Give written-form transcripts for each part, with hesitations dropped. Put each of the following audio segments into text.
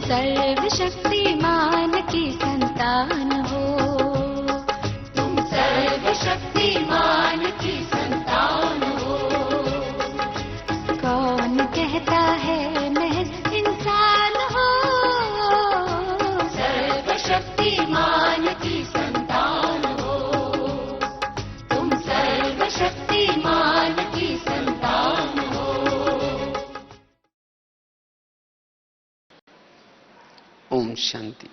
सर्वशक्तिमान की संतान हो, तुम सर्वशक्तिमान की संतान हो। कौन कहता है महज इंसान हो, सर्वशक्तिमान की संतान हो, तुम सर्वशक्तिमान की संतान हो। ओम शांति।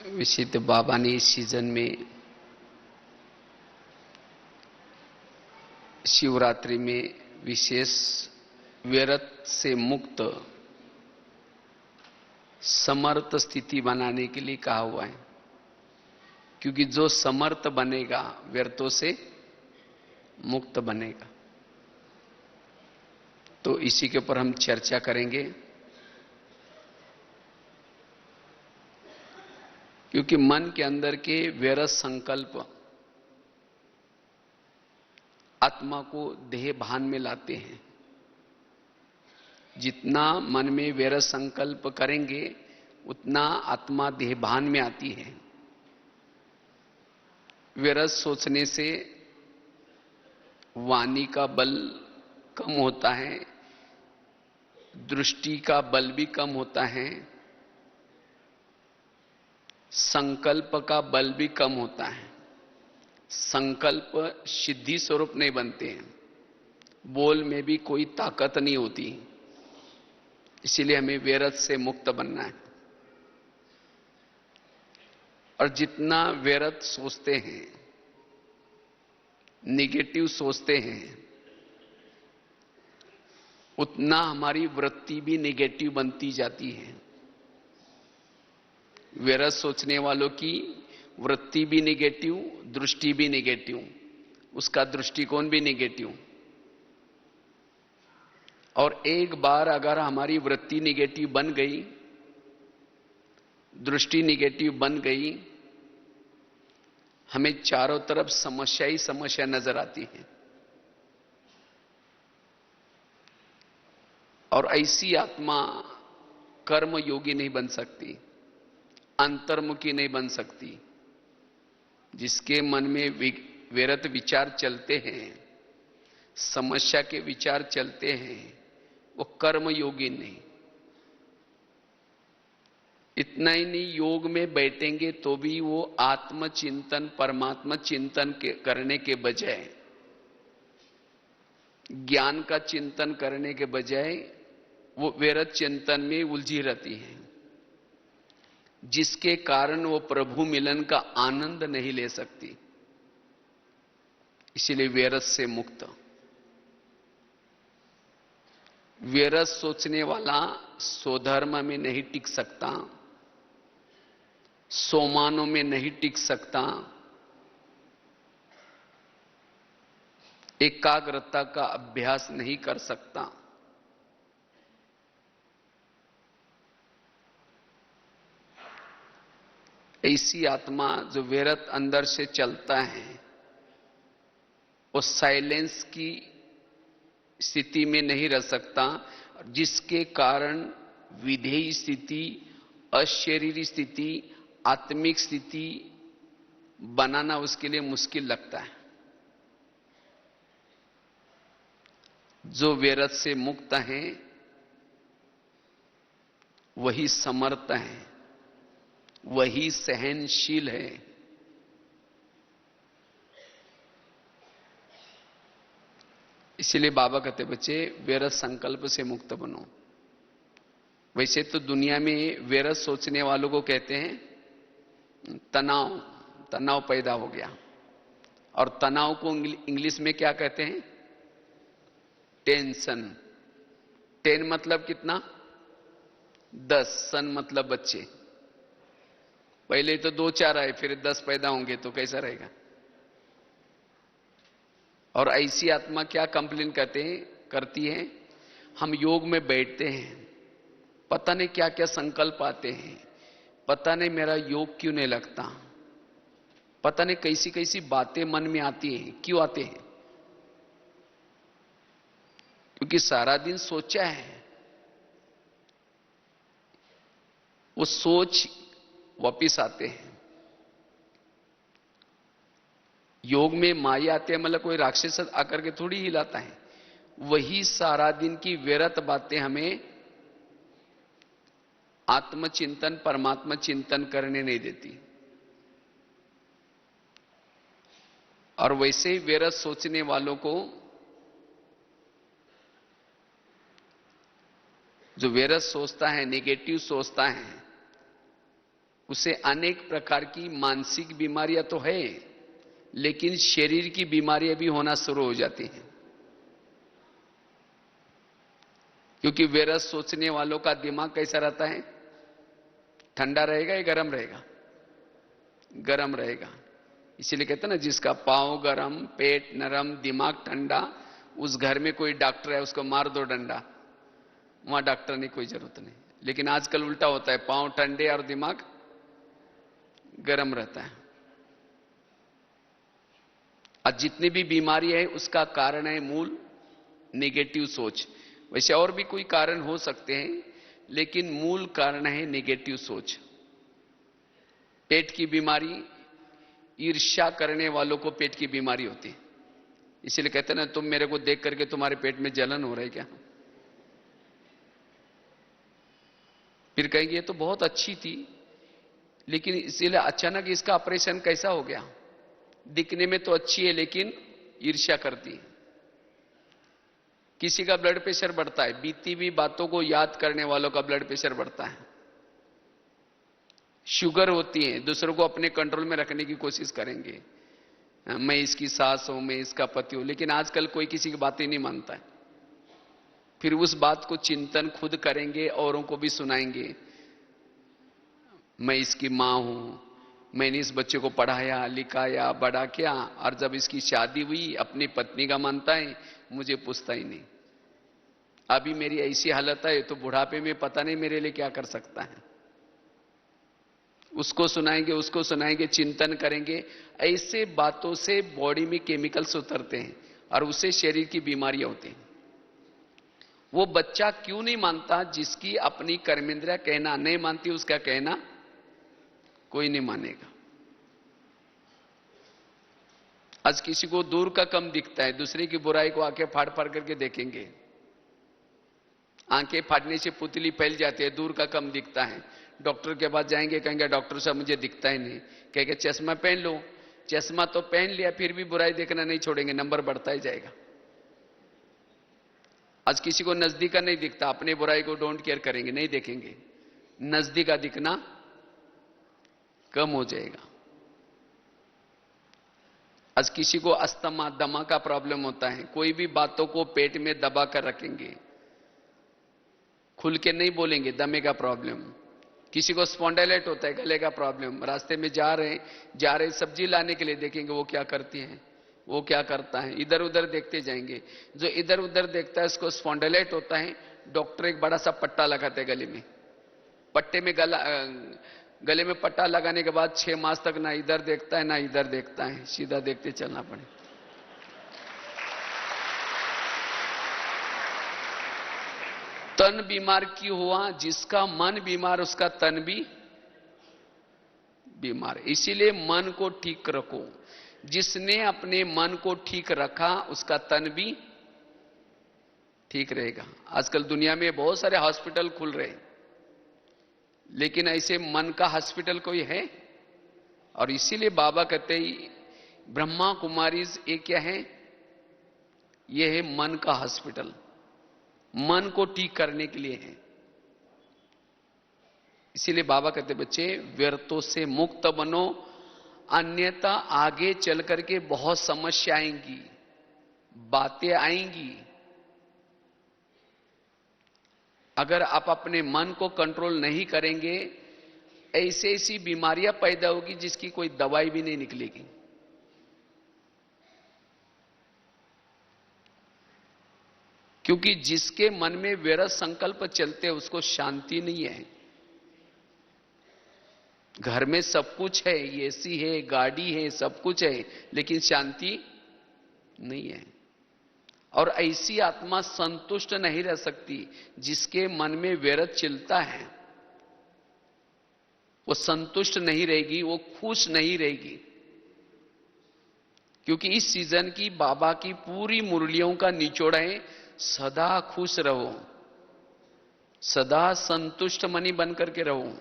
विशिष्ट बाबा ने इस सीजन में शिवरात्रि में विशेष व्यर्थ से मुक्त समर्थ स्थिति बनाने के लिए कहा हुआ है, क्योंकि जो समर्थ बनेगा व्यर्थों से मुक्त बनेगा। तो इसी के ऊपर हम चर्चा करेंगे, क्योंकि मन के अंदर के व्यर्थ संकल्प आत्मा को देह भान में लाते हैं। जितना मन में व्यर्थ संकल्प करेंगे उतना आत्मा देह भान में आती है। व्यर्थ सोचने से वाणी का बल कम होता है, दृष्टि का बल भी कम होता है, संकल्प का बल भी कम होता है। संकल्प सिद्धि स्वरूप नहीं बनते हैं, बोल में भी कोई ताकत नहीं होती। इसीलिए हमें व्यर्थ से मुक्त बनना है। और जितना व्यर्थ सोचते हैं, निगेटिव सोचते हैं, उतना हमारी वृत्ति भी निगेटिव बनती जाती है। व्यर्थ सोचने वालों की वृत्ति भी निगेटिव, दृष्टि भी निगेटिव, उसका दृष्टिकोण भी निगेटिव। और एक बार अगर हमारी वृत्ति निगेटिव बन गई, दृष्टि निगेटिव बन गई, हमें चारों तरफ समस्या ही समस्या नजर आती है। और ऐसी आत्मा कर्म योगी नहीं बन सकती, अंतर्मुखी नहीं बन सकती। जिसके मन में व्यर्थ विचार चलते हैं, समस्या के विचार चलते हैं, वो कर्म योगी नहीं। इतना ही नहीं, योग में बैठेंगे तो भी वो आत्मचिंतन, परमात्मा चिंतन करने के बजाय, ज्ञान का चिंतन करने के बजाय वो व्यर्थ चिंतन में उलझी रहती है, जिसके कारण वो प्रभु मिलन का आनंद नहीं ले सकती। इसलिए व्यर्थ से मुक्त। व्यर्थ सोचने वाला स्वधर्म में नहीं टिक सकता, सोमानों में नहीं टिक सकता, एकाग्रता का अभ्यास नहीं कर सकता। ऐसी आत्मा जो व्यर्थ अंदर से चलता है, वो साइलेंस की स्थिति में नहीं रह सकता, जिसके कारण विधेयी स्थिति, अशरीरी स्थिति, आत्मिक स्थिति बनाना उसके लिए मुश्किल लगता है। जो व्यर्थ से मुक्त है वही समर्थ है, वही सहनशील है। इसलिए बाबा कहते बच्चे व्यर्थ संकल्प से मुक्त बनो। वैसे तो दुनिया में व्यर्थ सोचने वालों को कहते हैं तनाव पैदा हो गया। और तनाव को इंग्लिश में क्या कहते हैं? टेंशन। 10 मतलब कितना? 10, सन मतलब बच्चे। पहले तो 2-4 आए, फिर 10 पैदा होंगे तो कैसा रहेगा? और ऐसी आत्मा क्या कंप्लेन करती है, हम योग में बैठते हैं, पता नहीं क्या क्या संकल्प आते हैं, पता नहीं मेरा योग क्यों नहीं लगता, पता नहीं कैसी कैसी बातें मन में आती हैं, क्यों आते हैं। क्योंकि सारा दिन सोचा है, वो सोच वापिस आते हैं। योग में माया आते हैं, मतलब कोई राक्षस आकर के थोड़ी हिलाता है, वही सारा दिन की व्यर्थ बातें हमें आत्मचिंतन, परमात्मा चिंतन करने नहीं देती। और वैसे ही व्यर्थ सोचने वालों को, जो व्यर्थ सोचता है, नेगेटिव सोचता है, उसे अनेक प्रकार की मानसिक बीमारियां तो है, लेकिन शरीर की बीमारियां भी होना शुरू हो जाती हैं। क्योंकि व्यर्थ सोचने वालों का दिमाग कैसा रहता है? ठंडा रहेगा या गर्म रहेगा? गर्म रहेगा। इसीलिए कहते हैं ना, जिसका पांव गरम, पेट नरम, दिमाग ठंडा, उस घर में कोई डॉक्टर है, उसको मार दो डंडा, वहां डॉक्टर की कोई जरूरत नहीं। लेकिन आजकल उल्टा होता है, पांव ठंडे और दिमाग गर्म रहता है। आज जितनी भी बीमारी है, उसका कारण है मूल नेगेटिव सोच। वैसे और भी कोई कारण हो सकते हैं, लेकिन मूल कारण है नेगेटिव सोच। पेट की बीमारी, ईर्ष्या करने वालों को पेट की बीमारी होती है। इसीलिए कहते हैं ना, तुम मेरे को देख करके तुम्हारे पेट में जलन हो रही है क्या? फिर कहेंगे ये तो बहुत अच्छी थी, लेकिन इसीलिए अचानक इसका ऑपरेशन कैसा हो गया? दिखने में तो अच्छी है, लेकिन ईर्ष्या करती है। किसी का ब्लड प्रेशर बढ़ता है, बीती हुई बातों को याद करने वालों का ब्लड प्रेशर बढ़ता है। शुगर होती है, दूसरों को अपने कंट्रोल में रखने की कोशिश करेंगे, मैं इसकी सास हूं, मैं इसका पति हूं, लेकिन आजकल कोई किसी की बात ही नहीं मानता है। फिर उस बात को चिंतन खुद करेंगे, औरों को भी सुनाएंगे, मैं इसकी मां हूं, मैंने इस बच्चे को पढ़ाया लिखाया बड़ा किया, और जब इसकी शादी हुई अपनी पत्नी का मानता है, मुझे पूछता ही नहीं। अभी मेरी ऐसी हालत है, तो बुढ़ापे में पता नहीं मेरे लिए क्या कर सकता है। उसको सुनाएंगे, उसको सुनाएंगे, चिंतन करेंगे। ऐसे बातों से बॉडी में केमिकल्स उतरते हैं और उससे शरीर की बीमारियां होती हैं। वो बच्चा क्यों नहीं मानता? जिसकी अपनी कर्मेंद्रियां कहना नहीं मानती, उसका कहना कोई नहीं मानेगा। आज किसी को दूर का कम दिखता है, दूसरे की बुराई को आंखें फाड़ फाड़ करके देखेंगे। आंखें फाड़ने से पुतली फैल जाती है, दूर का कम दिखता है। डॉक्टर के पास जाएंगे, कहेंगे डॉक्टर साहब मुझे दिखता ही नहीं। कहेंगे चश्मा पहन लो। चश्मा तो पहन लिया, फिर भी बुराई देखना नहीं छोड़ेंगे, नंबर बढ़ता ही जाएगा। आज किसी को नजदीक का नहीं दिखता, अपने बुराई को डोंट केयर करेंगे, नहीं देखेंगे, नजदीक का दिखना कम हो जाएगा। आज किसी को अस्थमा, दमा का प्रॉब्लम होता है, कोई भी बातों को पेट में दबा कर रखेंगे, खुल के नहीं बोलेंगे, दमे का प्रॉब्लम। किसी को स्पॉन्डाइलाइट होता है, गले का प्रॉब्लम, रास्ते में जा रहे सब्जी लाने के लिए देखेंगे वो क्या करती है, वो क्या करता है, इधर उधर देखते जाएंगे। जो इधर उधर देखता है उसको स्पॉन्डाइलाइट होता है। डॉक्टर एक बड़ा सा पट्टा लगाते हैं गले में। पट्टे में गले में पट्टा लगाने के बाद 6 मास तक ना इधर देखता है ना इधर देखता है, सीधा देखते चलना पड़े। तन बीमार क्यों हुआ? जिसका मन बीमार उसका तन भी बीमार। इसीलिए मन को ठीक रखो। जिसने अपने मन को ठीक रखा उसका तन भी ठीक रहेगा। आजकल दुनिया में बहुत सारे हॉस्पिटल खुल रहे हैं, लेकिन ऐसे मन का हॉस्पिटल कोई है? और इसीलिए बाबा कहते हैं ब्रह्मा कुमारीज ये क्या है? ये है मन का हॉस्पिटल, मन को ठीक करने के लिए है। इसीलिए बाबा कहते बच्चे व्यर्थों से मुक्त बनो, अन्यथा आगे चल करके बहुत समस्या आएंगी, बातें आएंगी। अगर आप अपने मन को कंट्रोल नहीं करेंगे, ऐसी ऐसी बीमारियां पैदा होगी जिसकी कोई दवाई भी नहीं निकलेगी। क्योंकि जिसके मन में व्यर्थ संकल्प चलते हैं उसको शांति नहीं है। घर में सब कुछ है, एसी है, गाड़ी है, सब कुछ है, लेकिन शांति नहीं है। और ऐसी आत्मा संतुष्ट नहीं रह सकती जिसके मन में वैरत चिलता है, वो संतुष्ट नहीं रहेगी, वो खुश नहीं रहेगी। क्योंकि इस सीजन की बाबा की पूरी मुरलियों का निचोड़ है, सदा खुश रहो, सदा संतुष्ट मनी बन करके रहो,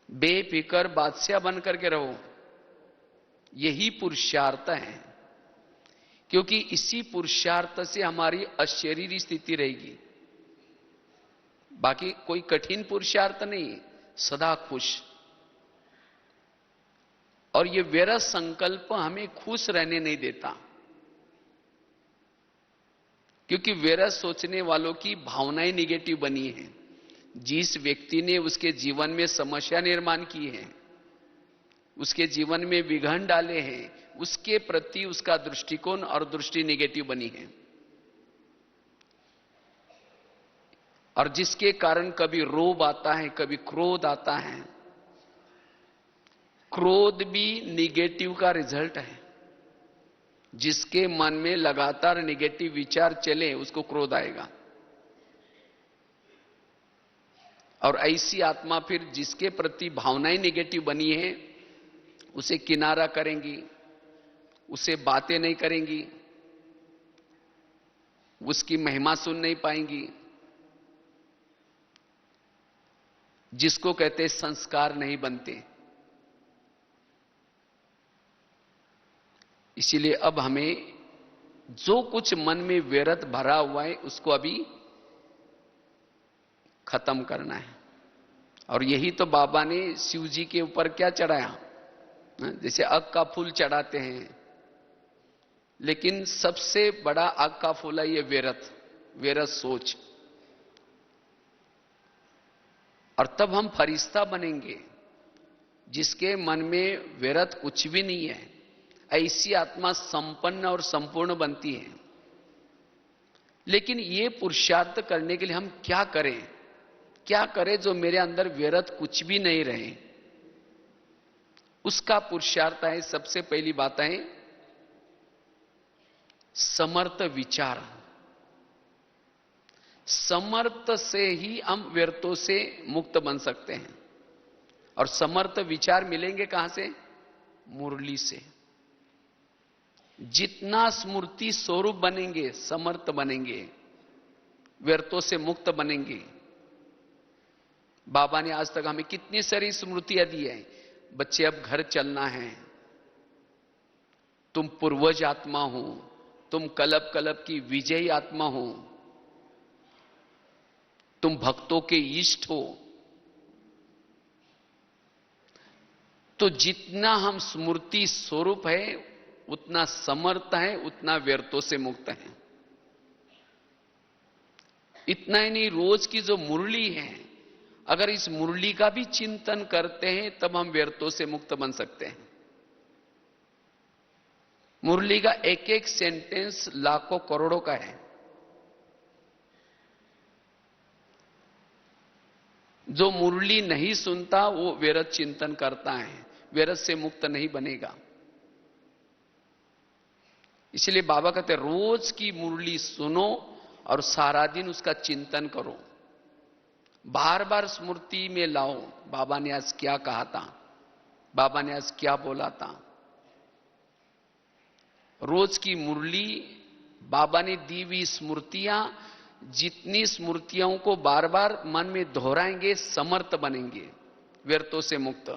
बेफिकर बादशाह बन करके रहो। यही पुरुषार्थ है, क्योंकि इसी पुरुषार्थ से हमारी अशरीरी स्थिति रहेगी। बाकी कोई कठिन पुरुषार्थ नहीं, सदा खुश। और ये व्यर्थ संकल्प हमें खुश रहने नहीं देता, क्योंकि व्यर्थ सोचने वालों की भावनाएं निगेटिव बनी है। जिस व्यक्ति ने उसके जीवन में समस्या निर्माण की है, उसके जीवन में विघ्न डाले हैं, उसके प्रति उसका दृष्टिकोण और दृष्टि निगेटिव बनी है। और जिसके कारण कभी रोब आता है, कभी क्रोध आता है। क्रोध भी निगेटिव का रिजल्ट है। जिसके मन में लगातार निगेटिव विचार चले, उसको क्रोध आएगा। और ऐसी आत्मा फिर जिसके प्रति भावनाएं निगेटिव बनी है, उसे किनारा करेंगी, उसे बातें नहीं करेंगी, उसकी महिमा सुन नहीं पाएंगी, जिसको कहते संस्कार नहीं बनते। इसीलिए अब हमें जो कुछ मन में व्यर्थ भरा हुआ है, उसको अभी खत्म करना है। और यही तो बाबा ने शिव जी के ऊपर क्या चढ़ाया, जैसे अग का फूल चढ़ाते हैं, लेकिन सबसे बड़ा अग का फूल है ये व्यर्थ सोच। और तब हम फरिश्ता बनेंगे, जिसके मन में व्यर्थ कुछ भी नहीं है। ऐसी आत्मा संपन्न और संपूर्ण बनती है। लेकिन ये पुरुषार्थ करने के लिए हम क्या करें, क्या करें जो मेरे अंदर व्यर्थ कुछ भी नहीं रहे। उसका पुरुषार्थ है, सबसे पहली बात है समर्थ विचार। समर्थ से ही हम व्यर्थों से मुक्त बन सकते हैं। और समर्थ विचार मिलेंगे कहां से? मुरली से। जितना स्मृति स्वरूप बनेंगे, समर्थ बनेंगे, व्यर्थों से मुक्त बनेंगे। बाबा ने आज तक हमें कितनी सारी स्मृतियां दी है। बच्चे अब घर चलना है, तुम पूर्वज आत्मा हो, तुम कल्प कल्प की विजयी आत्मा हो, तुम भक्तों के इष्ट हो। तो जितना हम स्मृति स्वरूप है, उतना समर्थ है, उतना व्यर्थों से मुक्त है। इतना ही नहीं, रोज की जो मुरली है, अगर इस मुरली का भी चिंतन करते हैं, तब हम व्यर्थों से मुक्त बन सकते हैं। मुरली का एक एक सेंटेंस लाखों करोड़ों का है। जो मुरली नहीं सुनता, वो व्यर्थ चिंतन करता है, व्यर्थ से मुक्त नहीं बनेगा। इसलिए बाबा कहते हैं, रोज की मुरली सुनो और सारा दिन उसका चिंतन करो, बार बार स्मृति में लाओ। बाबा ने आज क्या कहा था, बाबा ने आज क्या बोला था। रोज की मुरली, बाबा ने दी हुई स्मृतियां, जितनी स्मृतियों को बार बार मन में दोहराएंगे, समर्थ बनेंगे, व्यर्थों से मुक्त।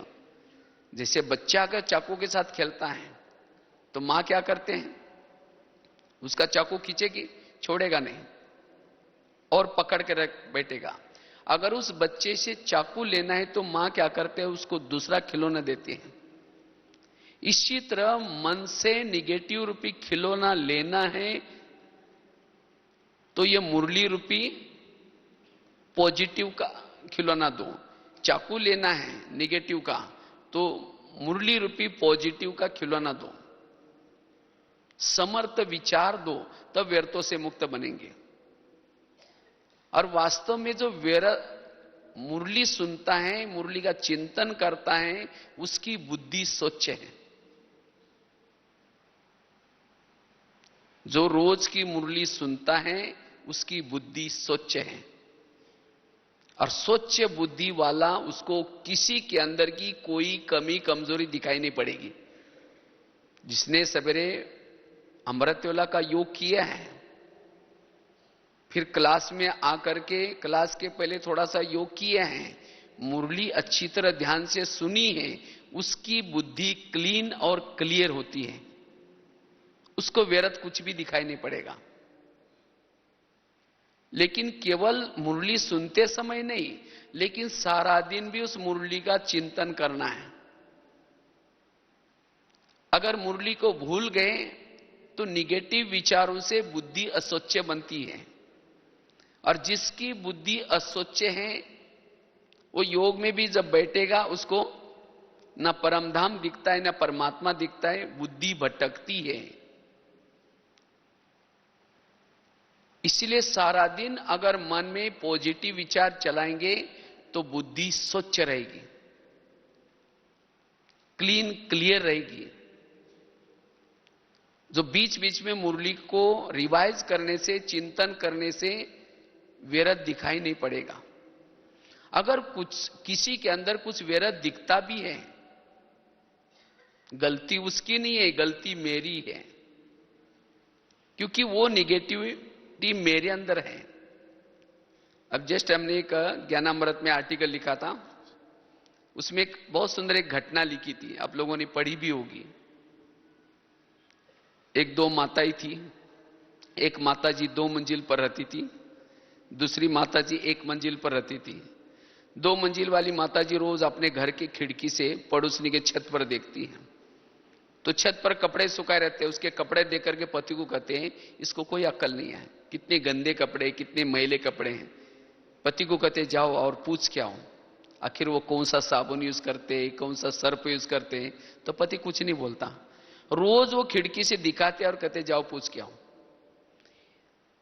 जैसे बच्चा अगर चाकू के साथ खेलता है, तो मां क्या करते हैं, उसका चाकू खींचेगी, छोड़ेगा नहीं, और पकड़ के रख बैठेगा। अगर उस बच्चे से चाकू लेना है, तो मां क्या करते हैं, उसको दूसरा खिलौना देती है। इसी तरह मन से निगेटिव रूपी खिलौना लेना है, तो ये मुरली रूपी पॉजिटिव का खिलौना दो। चाकू लेना है निगेटिव का, तो मुरली रूपी पॉजिटिव का खिलौना दो। समर्थ विचार दो, तब व्यर्थों से मुक्त बनेंगे। और वास्तव में जो मुरली सुनता है, मुरली का चिंतन करता है, उसकी बुद्धि स्वच्छ है। जो रोज की मुरली सुनता है उसकी बुद्धि स्वच्छ है, और स्वच्छ बुद्धि वाला उसको किसी के अंदर की कोई कमी कमजोरी दिखाई नहीं पड़ेगी। जिसने सवेरे अमृतवेला का योग किया है, फिर क्लास में आकर के क्लास के पहले थोड़ा सा योग किया है, मुरली अच्छी तरह ध्यान से सुनी है, उसकी बुद्धि क्लीन और क्लियर होती है, उसको व्यर्थ कुछ भी दिखाई नहीं पड़ेगा। लेकिन केवल मुरली सुनते समय नहीं, लेकिन सारा दिन भी उस मुरली का चिंतन करना है। अगर मुरली को भूल गए तो निगेटिव विचारों से बुद्धि अस्वच्छ बनती है, और जिसकी बुद्धि अस्वच्छ है वो योग में भी जब बैठेगा उसको न परमधाम दिखता है न परमात्मा दिखता है, बुद्धि भटकती है। इसलिए सारा दिन अगर मन में पॉजिटिव विचार चलाएंगे तो बुद्धि स्वच्छ रहेगी, क्लीन क्लियर रहेगी। जो बीच बीच में मुरली को रिवाइज करने से, चिंतन करने से व्यर्थ दिखाई नहीं पड़ेगा। अगर कुछ किसी के अंदर कुछ व्यर्थ दिखता भी है, गलती उसकी नहीं है, गलती मेरी है, क्योंकि वो निगेटिविटी मेरे अंदर है। अब जस्ट हमने एक ज्ञानामृत में आर्टिकल लिखा था, उसमें एक बहुत सुंदर एक घटना लिखी थी, आप लोगों ने पढ़ी भी होगी। एक दो माताएं थी, एक माताजी 2 मंजिल पर रहती थी, दूसरी माताजी 1 मंजिल पर रहती थी। 2 मंजिल वाली माताजी रोज अपने घर की खिड़की से पड़ोसनी के छत पर देखती है, तो छत पर कपड़े सुखाए रहते हैं। उसके कपड़े देख करके पति को कहते हैं, इसको कोई अक्ल नहीं है, कितने गंदे कपड़े, कितने मैले कपड़े हैं। पति को कहते जाओ और पूछ के आओ, आखिर वो कौन सा साबुन यूज करते हैं, कौन सा सर्फ यूज करते हैं। तो पति कुछ नहीं बोलता, रोज वो खिड़की से दिखाते और कहते जाओ पूछ के आओ।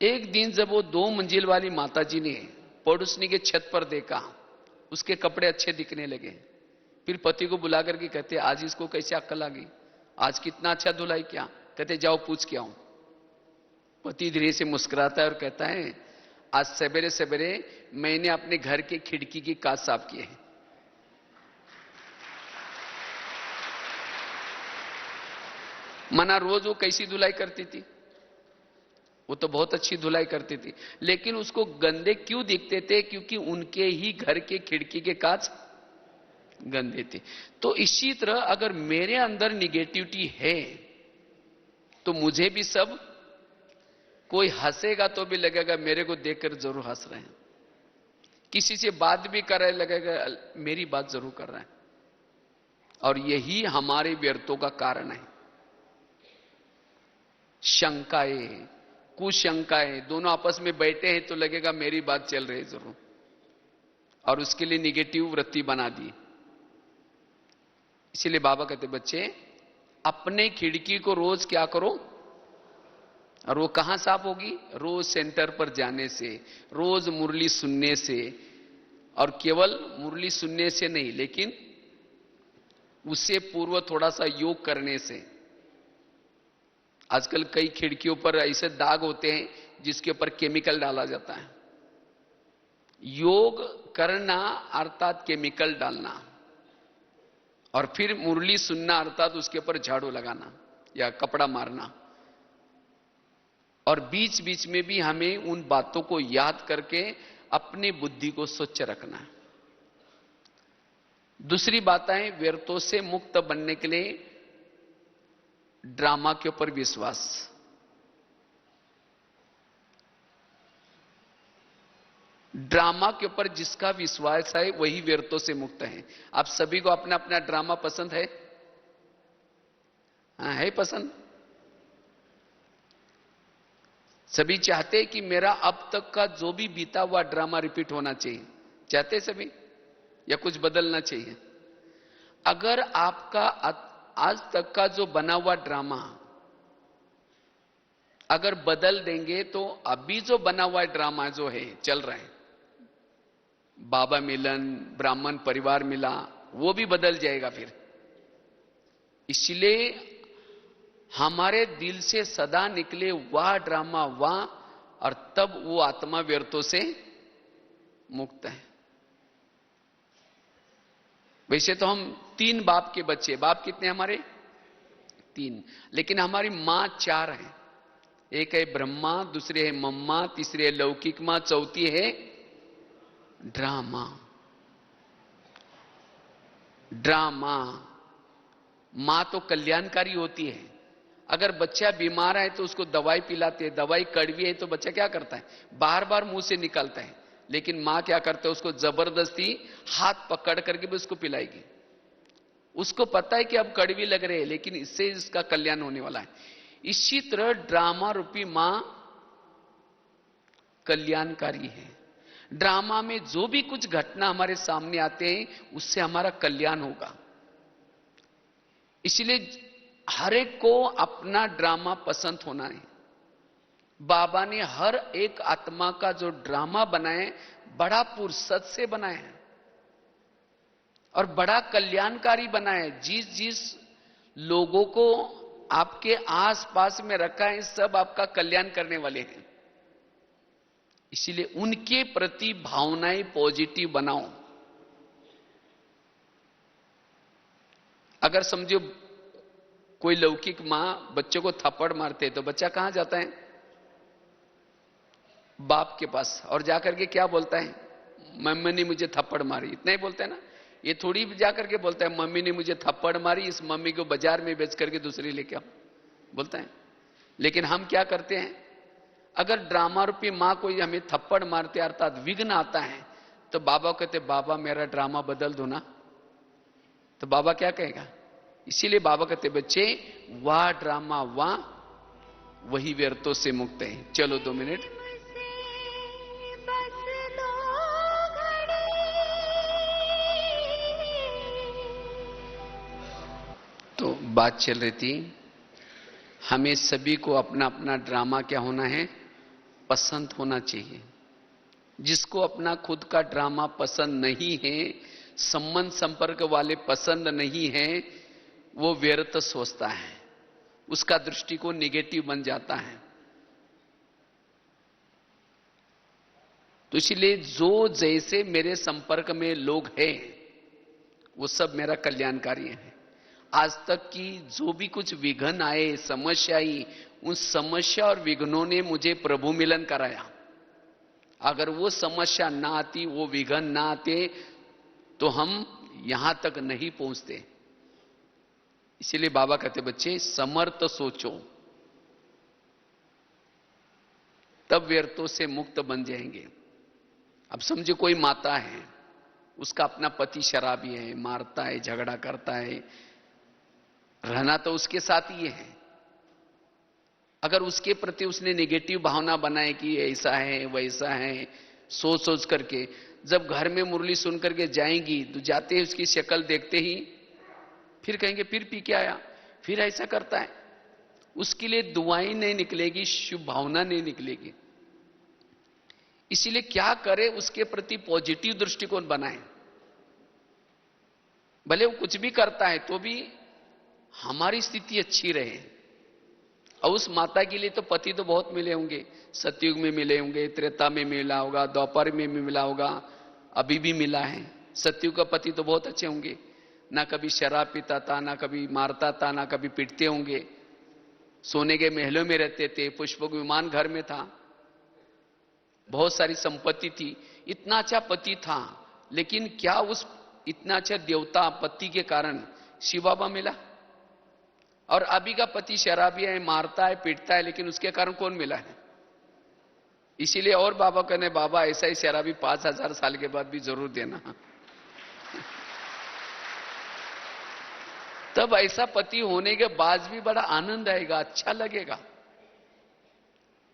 एक दिन जब वो 2 मंजिल वाली माताजी ने पड़ोसनी के छत पर देखा, उसके कपड़े अच्छे दिखने लगे। फिर पति को बुला करके कहते आज इसको कैसे अक्ल आ गई, आज कितना अच्छा धुलाई किया। कहते जाओ पूछ के आओ। पति धीरे से मुस्कुराता है और कहता है आज सवेरे सवेरे मैंने अपने घर के खिड़की की कांच साफ किए हैं। मना रोज वो कैसी धुलाई करती थी, वो तो बहुत अच्छी धुलाई करती थी, लेकिन उसको गंदे क्यों दिखते थे, क्योंकि उनके ही घर के खिड़की के कांच गंदे थे। तो इसी तरह अगर मेरे अंदर निगेटिविटी है तो मुझे भी सब, कोई हंसेगा तो भी लगेगा मेरे को देखकर जरूर हंस रहे हैं, किसी से बात भी कर रहे लगेगा मेरी बात जरूर कर रहे हैं। और यही हमारे व्यर्थों का कारण है। शंकाएं, कुशंकाएं, दोनों आपस में बैठे हैं तो लगेगा मेरी बात चल रही है जरूर, और उसके लिए निगेटिव वृत्ति बना दी। इसीलिए बाबा कहते बच्चे अपने खिड़की को रोज क्या करो, और वो कहां साफ होगी, रोज सेंटर पर जाने से, रोज मुरली सुनने से। और केवल मुरली सुनने से नहीं, लेकिन उससे पूर्व थोड़ा सा योग करने से। आजकल कई खिड़कियों पर ऐसे दाग होते हैं जिसके ऊपर केमिकल डाला जाता है। योग करना अर्थात केमिकल डालना, और फिर मुरली सुनना अर्थात उसके ऊपर झाड़ू लगाना या कपड़ा मारना। और बीच बीच में भी हमें उन बातों को याद करके अपनी बुद्धि को स्वच्छ रखना है। दूसरी बात है, व्यर्थों से मुक्त बनने के लिए ड्रामा के ऊपर विश्वास। ड्रामा के ऊपर जिसका विश्वास है वही व्यर्थों से मुक्त है। आप सभी को अपना अपना ड्रामा पसंद है? हाँ, है पसंद। सभी चाहते हैं कि मेरा अब तक का जो भी बीता हुआ ड्रामा रिपीट होना चाहिए, चाहते सभी, या कुछ बदलना चाहिए? अगर आपका आज तक का जो बना हुआ ड्रामा अगर बदल देंगे तो अभी जो बना हुआ ड्रामा जो है चल रहा है, बाबा मिलन, ब्राह्मण परिवार मिला, वो भी बदल जाएगा फिर। इसलिए हमारे दिल से सदा निकले वह ड्रामा वह, और तब वो आत्मा व्यर्थों से मुक्त है। वैसे तो हम 3 बाप के बच्चे, बाप कितने हमारे? 3, लेकिन हमारी मां 4 है। एक है ब्रह्मा, दूसरे है मम्मा, तीसरी है लौकिक मां, चौथी है ड्रामा। ड्रामा मां तो कल्याणकारी होती है। अगर बच्चा बीमार है तो उसको दवाई पिलाते हैं, दवाई कड़वी है तो बच्चा क्या करता है? बार बार मुंह से निकालता है। लेकिन मां क्या करता है? उसको जबरदस्ती हाथ पकड़ करके भी उसको पिलाएगी। उसको पता है कि अब कड़वी लग रही है, लेकिन इससे इसका कल्याण होने वाला है। इसी तरह ड्रामा रूपी मां कल्याणकारी है। ड्रामा में जो भी कुछ घटना हमारे सामने आते हैं उससे हमारा कल्याण होगा। इसलिए हर एक को अपना ड्रामा पसंद होना है। बाबा ने हर एक आत्मा का जो ड्रामा बनाए बड़ा फुर्सत से बनाया है और बड़ा कल्याणकारी बनाया है। जिस जिस लोगों को आपके आसपास में रखा है सब आपका कल्याण करने वाले हैं। इसीलिए उनके प्रति भावनाएं पॉजिटिव बनाओ। अगर समझो कोई लौकिक मां बच्चों को थप्पड़ मारते तो बच्चा कहां जाता है? बाप के पास, और जाकर के क्या बोलता है? मम्मी ने मुझे थप्पड़ मारी, इतना ही बोलता है ना। ये थोड़ी जाकर के बोलता है मम्मी ने मुझे थप्पड़ मारी, इस मम्मी को बाजार में बेच करके दूसरी लेके आओ, बोलता है। लेकिन हम क्या करते हैं? अगर ड्रामा रूपी मां कोई हमें थप्पड़ मारते अर्थात विघ्न आता है तो बाबा कहते बाबा मेरा ड्रामा बदल दो ना। तो बाबा क्या कहेगा? इसीलिए बाबा कहते बच्चे वाह ड्रामा वाह, वही व्यर्थों से मुक्त है। चलो 2 मिनट। बस लो घड़ी, तो बात चल रही थी, हमें सभी को अपना अपना ड्रामा क्या होना है? पसंद होना चाहिए। जिसको अपना खुद का ड्रामा पसंद नहीं है, संबंध संपर्क वाले पसंद नहीं है, वो व्यर्थ सोचता है, उसका दृष्टिकोण निगेटिव बन जाता है। तो इसलिए जो जैसे मेरे संपर्क में लोग हैं वो सब मेरा कल्याणकारी है। आज तक की जो भी कुछ विघ्न आए, समस्या आई, उन समस्या और विघ्नों ने मुझे प्रभु मिलन कराया। अगर वो समस्या ना आती, वो विघ्न ना आते तो हम यहां तक नहीं पहुंचते। इसीलिए बाबा कहते बच्चे समर्थ सोचो, तब व्यर्थों से मुक्त बन जाएंगे। अब समझो कोई माता है, उसका अपना पति शराबी है, मारता है, झगड़ा करता है, रहना तो उसके साथ ही है। अगर उसके प्रति उसने नेगेटिव भावना बनाए कि ऐसा है वैसा है, सोच सोच करके जब घर में मुरली सुन करके जाएंगी तो जाते ही उसकी शक्ल देखते ही फिर कहेंगे फिर पी के आया, फिर ऐसा करता है। उसके लिए दुआएं नहीं निकलेगी, शुभ भावना नहीं निकलेगी। इसीलिए क्या करे, उसके प्रति पॉजिटिव दृष्टिकोण बनाए। भले वो कुछ भी करता है तो भी हमारी स्थिति अच्छी रहे। और उस माता के लिए तो पति तो बहुत मिले होंगे, सतयुग में मिले होंगे, त्रेता में मिला होगा, द्वापर में भी मिला होगा, अभी भी मिला है। सतयुग का पति तो बहुत अच्छे होंगे, ना कभी शराब पीता था, ना कभी मारता था, ना कभी पीटते होंगे, सोने के महलों में रहते थे, पुष्पक विमान घर में था, बहुत सारी संपत्ति थी, इतना अच्छा पति था। लेकिन क्या उस इतना अच्छा देवता पति के कारण शिव बाबा मिला? और अभी का पति शराबी है, मारता है, पीटता है, लेकिन उसके कारण कौन मिला है? इसीलिए और बाबा कहने बाबा ऐसा ही शराबी 5000 साल के बाद भी जरूर देना। तब ऐसा पति होने के बाद भी बड़ा आनंद आएगा, अच्छा लगेगा।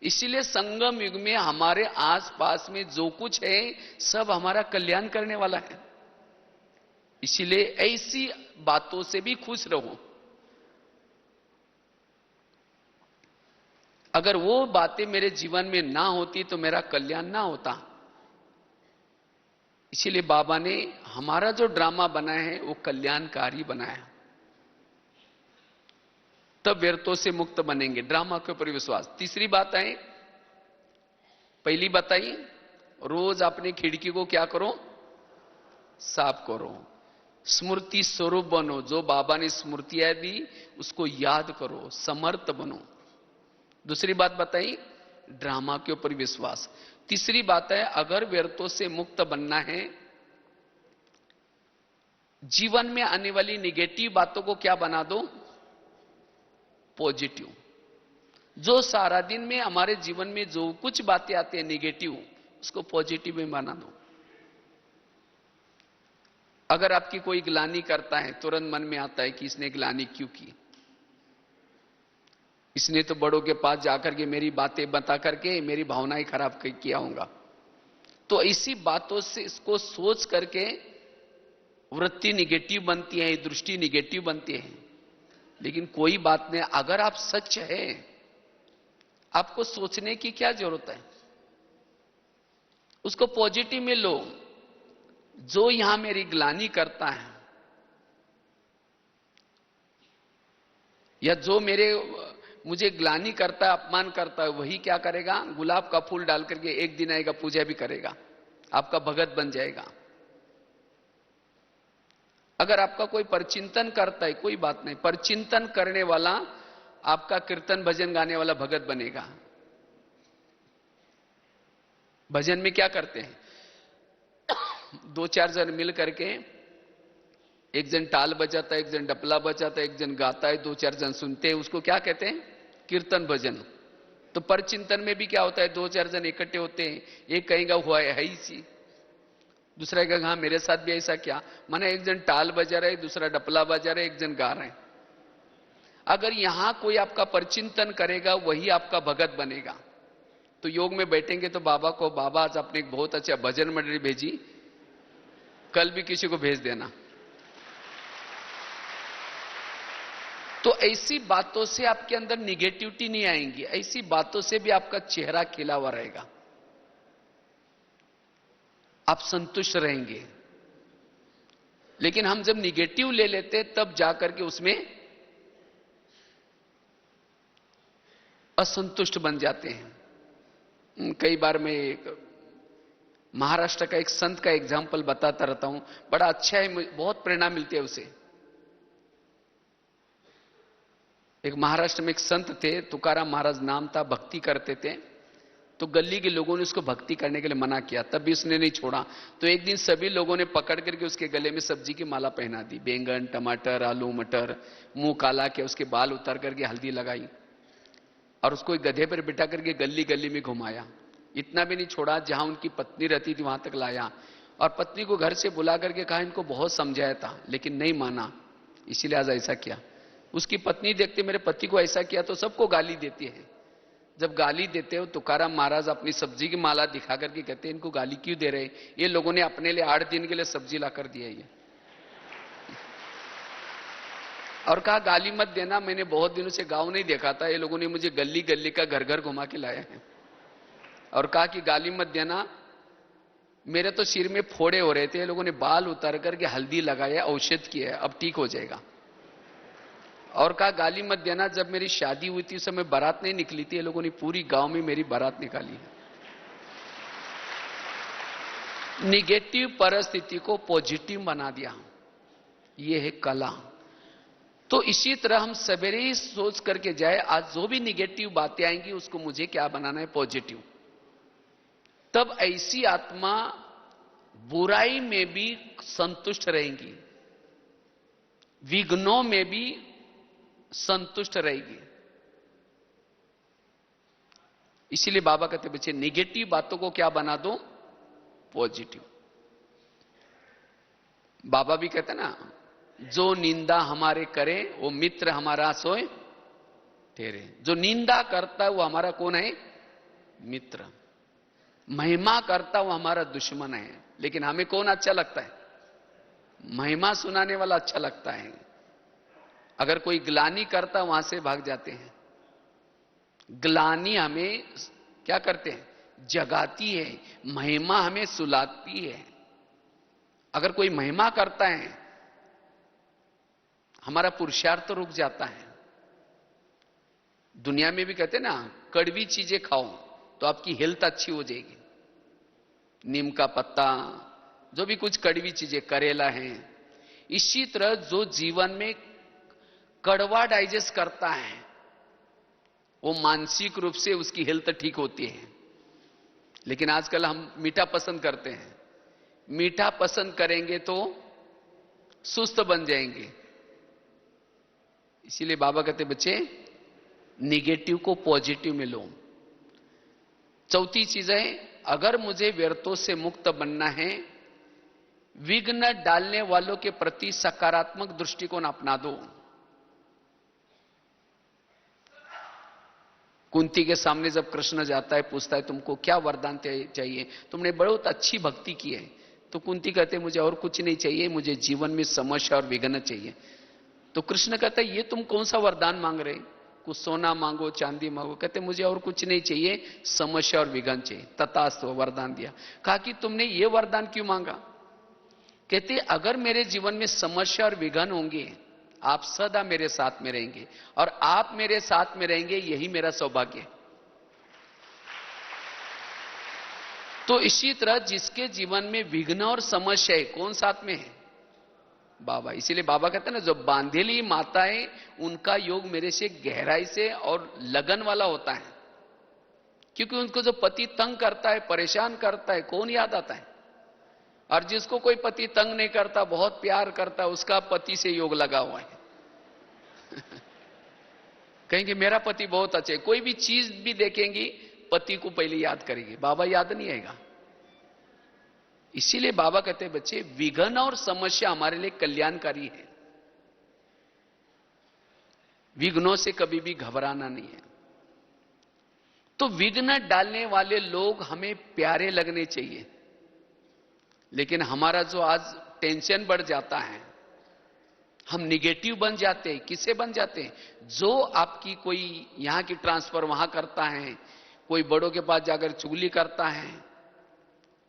इसीलिए संगम युग में हमारे आसपास में जो कुछ है सब हमारा कल्याण करने वाला है। इसीलिए ऐसी बातों से भी खुश रहो। अगर वो बातें मेरे जीवन में ना होती तो मेरा कल्याण ना होता। इसीलिए बाबा ने हमारा जो ड्रामा बनाया है वो कल्याणकारी बनाया। तब व्यर्थों से मुक्त बनेंगे। ड्रामा के ऊपर विश्वास। तीसरी बात है, पहली बताई, रोज अपनी खिड़की को क्या करो, साफ करो। स्मृति स्वरूप बनो, जो बाबा ने स्मृतियां दी उसको याद करो, समर्थ बनो। दूसरी बात बताई, ड्रामा के ऊपर विश्वास। तीसरी बात है, अगर व्यर्थों से मुक्त बनना है, जीवन में आने वाली निगेटिव बातों को क्या बना दो, पॉजिटिव। जो सारा दिन में हमारे जीवन में जो कुछ बातें आती है निगेटिव, उसको पॉजिटिव में बना दो। अगर आपकी कोई ग्लानि करता है, तुरंत मन में आता है कि इसने ग्लानि क्यों की, इसने तो बड़ों के पास जाकर के मेरी बातें बता करके मेरी भावनाएं खराब किया होगा। तो ऐसी बातों से इसको सोच करके वृत्ति निगेटिव बनती है, दृष्टि निगेटिव बनती है। लेकिन कोई बात नहीं, अगर आप सच है, आपको सोचने की क्या जरूरत है, उसको पॉजिटिव में लो। जो यहां मेरी ग्लानि करता है या जो मुझे ग्लानि करता है, अपमान करता है, वही क्या करेगा, गुलाब का फूल डाल करके एक दिन आएगा, पूजा भी करेगा, आपका भगत बन जाएगा। अगर आपका कोई परचिंतन करता है, कोई बात नहीं, परचिंतन करने वाला आपका कीर्तन भजन गाने वाला भगत बनेगा। भजन में क्या करते हैं, दो चार जन मिल करके, एक जन ताल बजाता है, एक जन डपला बजाता है, एक जन गाता है, दो चार जन सुनते हैं, उसको क्या कहते हैं, कीर्तन भजन। तो परचिंतन में भी क्या होता है, दो चार जन इकट्ठे होते हैं, एक कहेगा हुआ है ही सी, दूसरा कहेगा हाँ मेरे साथ भी ऐसा क्या, माने एक जन ताल बजा रहा है, दूसरा डपला बजा रहा है, एक जन गा रहे हैं। अगर यहां कोई आपका परचिंतन करेगा, वही आपका भगत बनेगा। तो योग में बैठेंगे तो बाबा को, बाबा आज आपने एक बहुत अच्छा भजन मंडली भेजी, कल भी किसी को भेज देना। तो ऐसी बातों से आपके अंदर निगेटिविटी नहीं आएंगी, ऐसी बातों से भी आपका चेहरा खिला हुआ रहेगा, आप संतुष्ट रहेंगे। लेकिन हम जब निगेटिव ले लेते तब जाकर के उसमें असंतुष्ट बन जाते हैं। कई बार मैं महाराष्ट्र का एक संत का एग्जाम्पल बताता रहता हूं, बड़ा अच्छा है, बहुत प्रेरणा मिलती है उसे। एक महाराष्ट्र में एक संत थे, तुकाराम महाराज नाम था, भक्ति करते थे। तो गली के लोगों ने उसको भक्ति करने के लिए मना किया, तब भी उसने नहीं छोड़ा। तो एक दिन सभी लोगों ने पकड़ करके उसके गले में सब्जी की माला पहना दी, बैंगन, टमाटर, आलू, मटर, मुंह काला किया, उसके बाल उतार करके हल्दी लगाई और उसको एक गधे पर बिठा करके गली गली में घुमाया। इतना भी नहीं छोड़ा, जहां उनकी पत्नी रहती थी वहां तक लाया और पत्नी को घर से बुला करके कहा, इनको बहुत समझाया था लेकिन नहीं माना, इसीलिए आज ऐसा किया। उसकी पत्नी देखते मेरे पति को ऐसा किया तो सबको गाली देती है। जब गाली देते हो, तुकाराम महाराज अपनी सब्जी की माला दिखा करके कहते हैं, इनको गाली क्यों दे रहे, ये लोगों ने अपने लिए 8 दिन के लिए सब्जी ला कर दिया ये। और कहा गाली मत देना, मैंने बहुत दिनों से गांव नहीं देखा था, ये लोगों ने मुझे गली गली का घर घर घुमा के लाया है। और कहा कि गाली मत देना, मेरे तो सिर में फोड़े हो रहे थे, ये लोगों ने बाल उतार करके हल्दी लगाया, औषध किया, अब ठीक हो जाएगा। और कहा गाली मत देना, जब मेरी शादी हुई थी उस समय बारात नहीं निकली थी, ये लोगों ने पूरी गांव में मेरी बारात निकाली है। निगेटिव परिस्थिति को पॉजिटिव बना दिया, यह है कला। तो इसी तरह हम सवेरे ही सोच करके जाए, आज जो भी निगेटिव बातें आएंगी उसको मुझे क्या बनाना है, पॉजिटिव। तब ऐसी आत्मा बुराई में भी संतुष्ट रहेगी, विघ्नों में भी संतुष्ट रहेगी। इसीलिए बाबा कहते बच्चे, निगेटिव बातों को क्या बना दो, पॉजिटिव। बाबा भी कहते ना, जो निंदा हमारे करे वो मित्र हमारा सोए ठहरे। जो निंदा करता है वो हमारा कौन है, मित्र। महिमा करता वो हमारा दुश्मन है। लेकिन हमें कौन अच्छा लगता है, महिमा सुनाने वाला अच्छा लगता है। अगर कोई ग्लानि करता वहां से भाग जाते हैं। ग्लानि हमें क्या करते हैं, जगाती है, महिमा हमें सुलाती है। अगर कोई महिमा करता है, हमारा पुरुषार्थ तो रुक जाता है। दुनिया में भी कहते हैं ना, कड़वी चीजें खाओ तो आपकी हेल्थ अच्छी हो जाएगी। नीम का पत्ता, जो भी कुछ कड़वी चीजें, करेला है। इसी तरह जो जीवन में कड़वा डाइजेस्ट करता है वो मानसिक रूप से उसकी हेल्थ ठीक होती है। लेकिन आजकल हम मीठा पसंद करते हैं। मीठा पसंद करेंगे तो सुस्त बन जाएंगे। इसीलिए बाबा कहते बच्चे, निगेटिव को पॉजिटिव में लो। चौथी चीज है, अगर मुझे व्यर्थों से मुक्त बनना है, विघ्न डालने वालों के प्रति सकारात्मक दृष्टिकोण अपना दो। कुंती के सामने जब कृष्ण जाता है, पूछता है तुमको क्या वरदान चाहिए, तुमने बहुत अच्छी भक्ति की है। तो कुंती कहते मुझे और कुछ नहीं चाहिए, मुझे जीवन में समस्या और विघ्न चाहिए। तो कृष्ण कहता है ये तुम कौन सा वरदान मांग रहे, कुछ सोना मांगो, चांदी मांगो। कहते मुझे और कुछ नहीं चाहिए, समस्या और विघ्न चाहिए। तथास्तु, वरदान दिया। कहा कि तुमने ये वरदान क्यों मांगा? कहते अगर मेरे जीवन में समस्या और विघ्न होंगे, आप सदा मेरे साथ में रहेंगे, और आप मेरे साथ में रहेंगे, यही मेरा सौभाग्य है। तो इसी तरह जिसके जीवन में विघ्न और समस्या है, कौन साथ में है? बाबा। इसीलिए बाबा कहते हैं ना, जो बांधेली माताएं, उनका योग मेरे से गहराई से और लगन वाला होता है। क्योंकि उनको जो पति तंग करता है, परेशान करता है, कौन याद आता है? और जिसको कोई पति तंग नहीं करता, बहुत प्यार करता है, उसका पति से योग लगा हुआ है। कहेंगे मेरा पति बहुत अच्छा है। कोई भी चीज भी देखेंगी, पति को पहले याद करेगी, बाबा याद नहीं आएगा। इसीलिए बाबा कहते हैं बच्चे, विघ्न और समस्या हमारे लिए कल्याणकारी है। विघ्नों से कभी भी घबराना नहीं है। तो विघ्न डालने वाले लोग हमें प्यारे लगने चाहिए। लेकिन हमारा जो आज टेंशन बढ़ जाता है, हम निगेटिव बन जाते हैं। किससे बन जाते हैं? जो आपकी कोई यहां की ट्रांसफर वहां करता है, कोई बड़ों के पास जाकर चुगली करता है,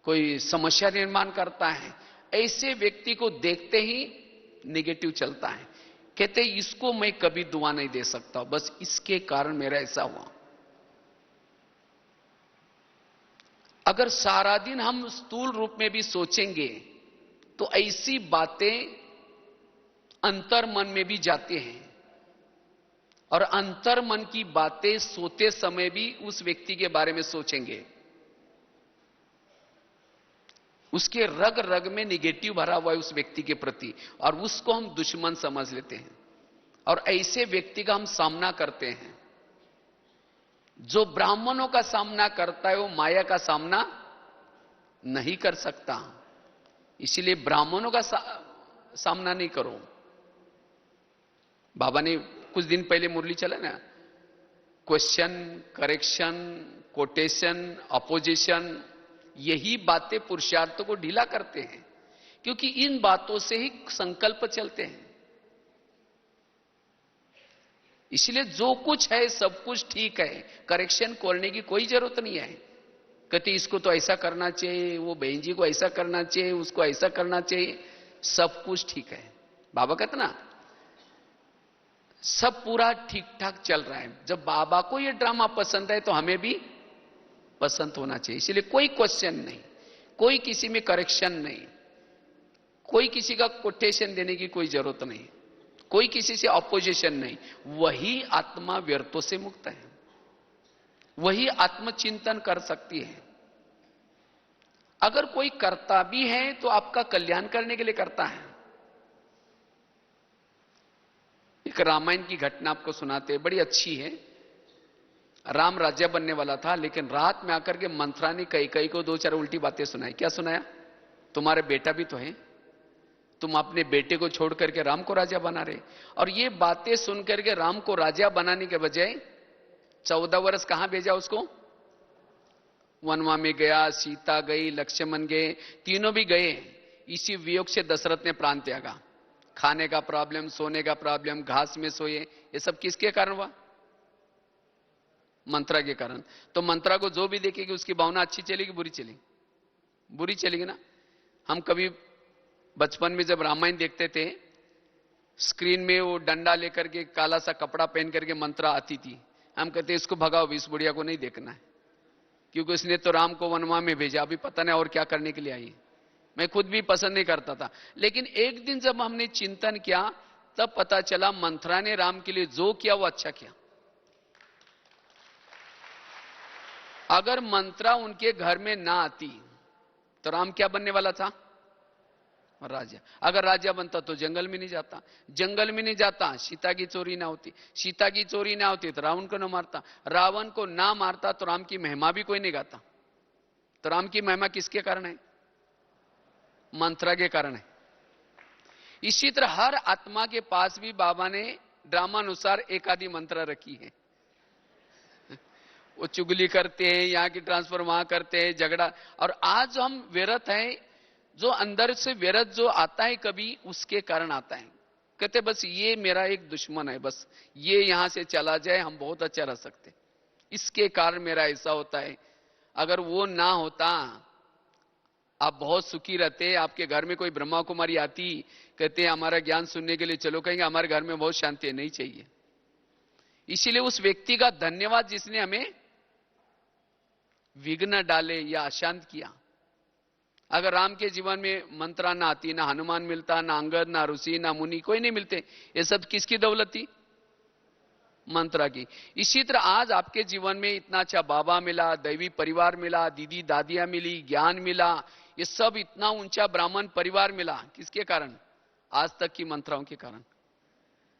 कोई समस्या निर्माण करता है, ऐसे व्यक्ति को देखते ही निगेटिव चलता है। कहते इसको मैं कभी दुआ नहीं दे सकता, बस इसके कारण मेरा ऐसा हुआ। अगर सारा दिन हम स्थूल रूप में भी सोचेंगे तो ऐसी बातें अंतर मन में भी जाते हैं, और अंतर मन की बातें सोते समय भी उस व्यक्ति के बारे में सोचेंगे। उसके रग रग में निगेटिव भरा हुआ है उस व्यक्ति के प्रति, और उसको हम दुश्मन समझ लेते हैं। और ऐसे व्यक्ति का हम सामना करते हैं। जो ब्राह्मणों का सामना करता है, वो माया का सामना नहीं कर सकता। इसलिए ब्राह्मणों का सामना नहीं करो। बाबा ने कुछ दिन पहले मुरली चला ना, क्वेश्चन, करेक्शन, कोटेशन, अपोजिशन, यही बातें पुरुषार्थ को ढीला करते हैं। क्योंकि इन बातों से ही संकल्प चलते हैं। इसलिए जो कुछ है सब कुछ ठीक है, करेक्शन करने की कोई जरूरत नहीं है। कहते इसको तो ऐसा करना चाहिए, वो बहन जी को ऐसा करना चाहिए, उसको ऐसा करना चाहिए, सब कुछ ठीक है। बाबा कहते ना, सब पूरा ठीक ठाक चल रहा है। जब बाबा को ये ड्रामा पसंद है तो हमें भी पसंद होना चाहिए। इसलिए कोई क्वेश्चन नहीं, कोई किसी में करेक्शन नहीं, कोई किसी का कोटेशन देने की कोई जरूरत नहीं, कोई किसी से अपोजिशन नहीं। वही आत्मा व्यर्थों से मुक्त है, वही आत्मचिंतन कर सकती है। अगर कोई करता भी है तो आपका कल्याण करने के लिए करता है। एक रामायण की घटना आपको सुनाते हैं, बड़ी अच्छी है। राम राज्य बनने वाला था, लेकिन रात में आकर के मंथरा ने कई को दो चार उल्टी बातें सुनाई। क्या सुनाया? तुम्हारे बेटा भी तो है, तुम अपने बेटे को छोड़ करके राम को राजा बना रहे। और ये बातें सुन करके राम को राजा बनाने के बजाय 14 वर्ष कहां भेजा उसको? वनवा में गया, सीता गई, लक्ष्मण गए, तीनों भी गए। इसी वियोग से दशरथ ने प्राण त्यागा। खाने का प्रॉब्लम, सोने का प्रॉब्लम, घास में सोए, ये सब किसके कारण हुआ? मंत्रा के कारण। तो मंत्रा को जो भी देखेगी उसकी भावना अच्छी चलेगी, बुरी चलेगी? बुरी चलेगी ना। हम कभी बचपन में जब रामायण देखते थे, स्क्रीन में वो डंडा लेकर के काला सा कपड़ा पहन करके मंत्रा आती थी, हम कहते इसको भगाओ, इस बुढ़िया को नहीं देखना है, क्योंकि उसने तो राम को वनवा में भेजा, अभी पता नहीं और क्या करने के लिए आई है। मैं खुद भी पसंद नहीं करता था, लेकिन एक दिन जब हमने चिंतन किया तब पता चला मंथरा ने राम के लिए जो किया वो अच्छा किया। अगर मंत्रा उनके घर में ना आती तो राम क्या बनने वाला था? राजा। अगर राजा बनता तो जंगल में नहीं जाता, जंगल में नहीं जाता सीता की चोरी ना होती, सीता की चोरी ना होती तो रावण को ना मारता, रावण को ना मारता तो राम की महिमा भी कोई नहीं गाता। तो राम की महिमा किसके कारण है? मंत्रा के कारण है। इसी तरह हर आत्मा के पास भी बाबा ने ड्रामानुसार एक आधी मंत्रा रखी है। वो चुगली करते हैं, यहां की ट्रांसफर वहां करते हैं, झगड़ा। और आज हम व्यर्थ हैं, जो अंदर से व्यर्थ जो आता है कभी, उसके कारण आता है। कहते बस ये मेरा एक दुश्मन है, बस ये यहां से चला जाए हम बहुत अच्छा रह सकते, इसके कारण मेरा ऐसा होता है। अगर वो ना होता आप बहुत सुखी रहते। आपके घर में कोई ब्रह्मा कुमारी आती, कहते हैं हमारा ज्ञान सुनने के लिए चलो, कहेंगे हमारे घर में बहुत शांति है, नहीं चाहिए। इसीलिए उस व्यक्ति का धन्यवाद जिसने हमें विघ्न डाले या अशांत किया। अगर राम के जीवन में मंत्रा ना आती, ना हनुमान मिलता, ना अंगद, ना ऋषि, ना मुनि, कोई नहीं मिलते। ये सब किसकी दौलत थी? मंत्रा की। इसी तरह आज आपके जीवन में इतना अच्छा बाबा मिला, दैवी परिवार मिला, दीदी दादियां मिली, ज्ञान मिला, ये सब इतना ऊंचा ब्राह्मण परिवार मिला, किसके कारण? आज तक की मंत्राओं के कारण,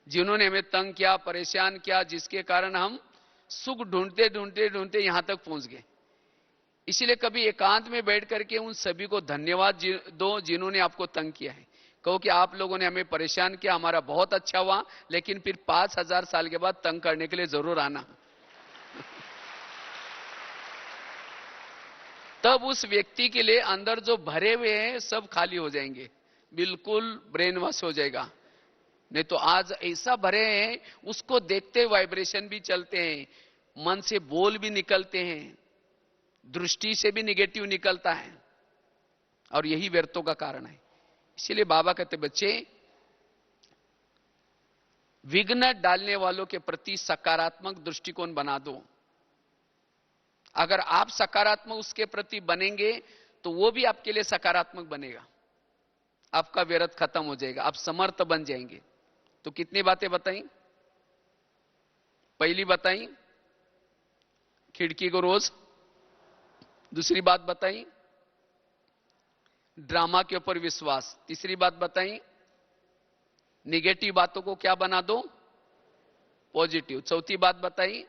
जिन्होंने हमें तंग किया, परेशान किया, जिसके कारण हम सुख ढूंढते ढूंढते ढूंढते यहां तक पहुंच गए। इसलिए कभी एकांत में बैठ करके उन सभी को धन्यवाद दो जिन्होंने आपको तंग किया है। कहो कि आप लोगों ने हमें परेशान किया, हमारा बहुत अच्छा हुआ, लेकिन फिर 5000 साल के बाद तंग करने के लिए जरूर आना। तब उस व्यक्ति के लिए अंदर जो भरे हुए हैं सब खाली हो जाएंगे, बिल्कुल ब्रेन वॉश हो जाएगा। नहीं तो आज ऐसा भरे हैं, उसको देखते वाइब्रेशन भी चलते हैं, मन से बोल भी निकलते हैं, दृष्टि से भी निगेटिव निकलता है, और यही व्यर्थों का कारण है। इसीलिए बाबा कहते बच्चे, विघ्न डालने वालों के प्रति सकारात्मक दृष्टिकोण बना दो। अगर आप सकारात्मक उसके प्रति बनेंगे तो वो भी आपके लिए सकारात्मक बनेगा, आपका व्यर्थ खत्म हो जाएगा, आप समर्थ बन जाएंगे। तो कितनी बातें बताई? पहली बताई खिड़की को रोज, दूसरी बात बताई ड्रामा के ऊपर विश्वास, तीसरी बात बताई निगेटिव बातों को क्या बना दो? पॉजिटिव। चौथी बात बताई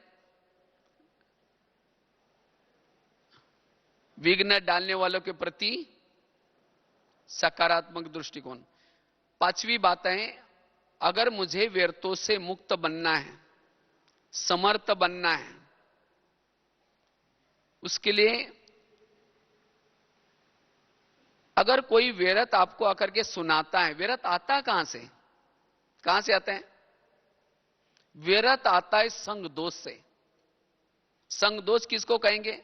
विघ्न डालने वालों के प्रति सकारात्मक दृष्टिकोण। पांचवी बात है, अगर मुझे व्यर्थों से मुक्त बनना है, समर्थ बनना है, उसके लिए अगर कोई व्यर्थ आपको आकर के सुनाता है, व्यर्थ आता कहां से? कहां से आता है? व्यर्थ आता है संग दोष से। संग दोष किसको कहेंगे?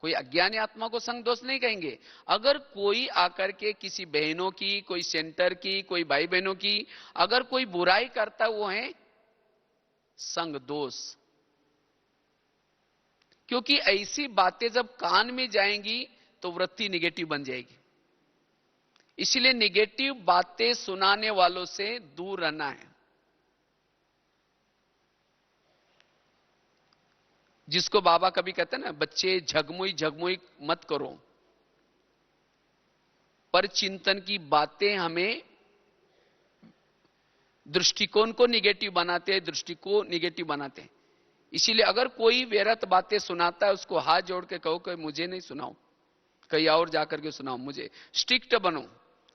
कोई अज्ञानी आत्मा को संग दोष नहीं कहेंगे। अगर कोई आकर के किसी बहनों की, कोई सेंटर की, कोई भाई बहनों की अगर कोई बुराई करता, वो है संग दोष। क्योंकि ऐसी बातें जब कान में जाएंगी तो वृत्ति निगेटिव बन जाएगी। इसलिए निगेटिव बातें सुनाने वालों से दूर रहना है। जिसको बाबा कभी कहते हैं ना, बच्चे झगमुई झगमुई मत करो, पर चिंतन की बातें हमें दृष्टिकोण को निगेटिव बनाते हैं, दृष्टि को निगेटिव बनाते हैं। इसीलिए अगर कोई व्यर्थ बातें सुनाता है, उसको हाथ जोड़ के कहो कि मुझे नहीं सुनाओ, कहीं और जाकर के सुनाओ, मुझे स्ट्रिक्ट बनो।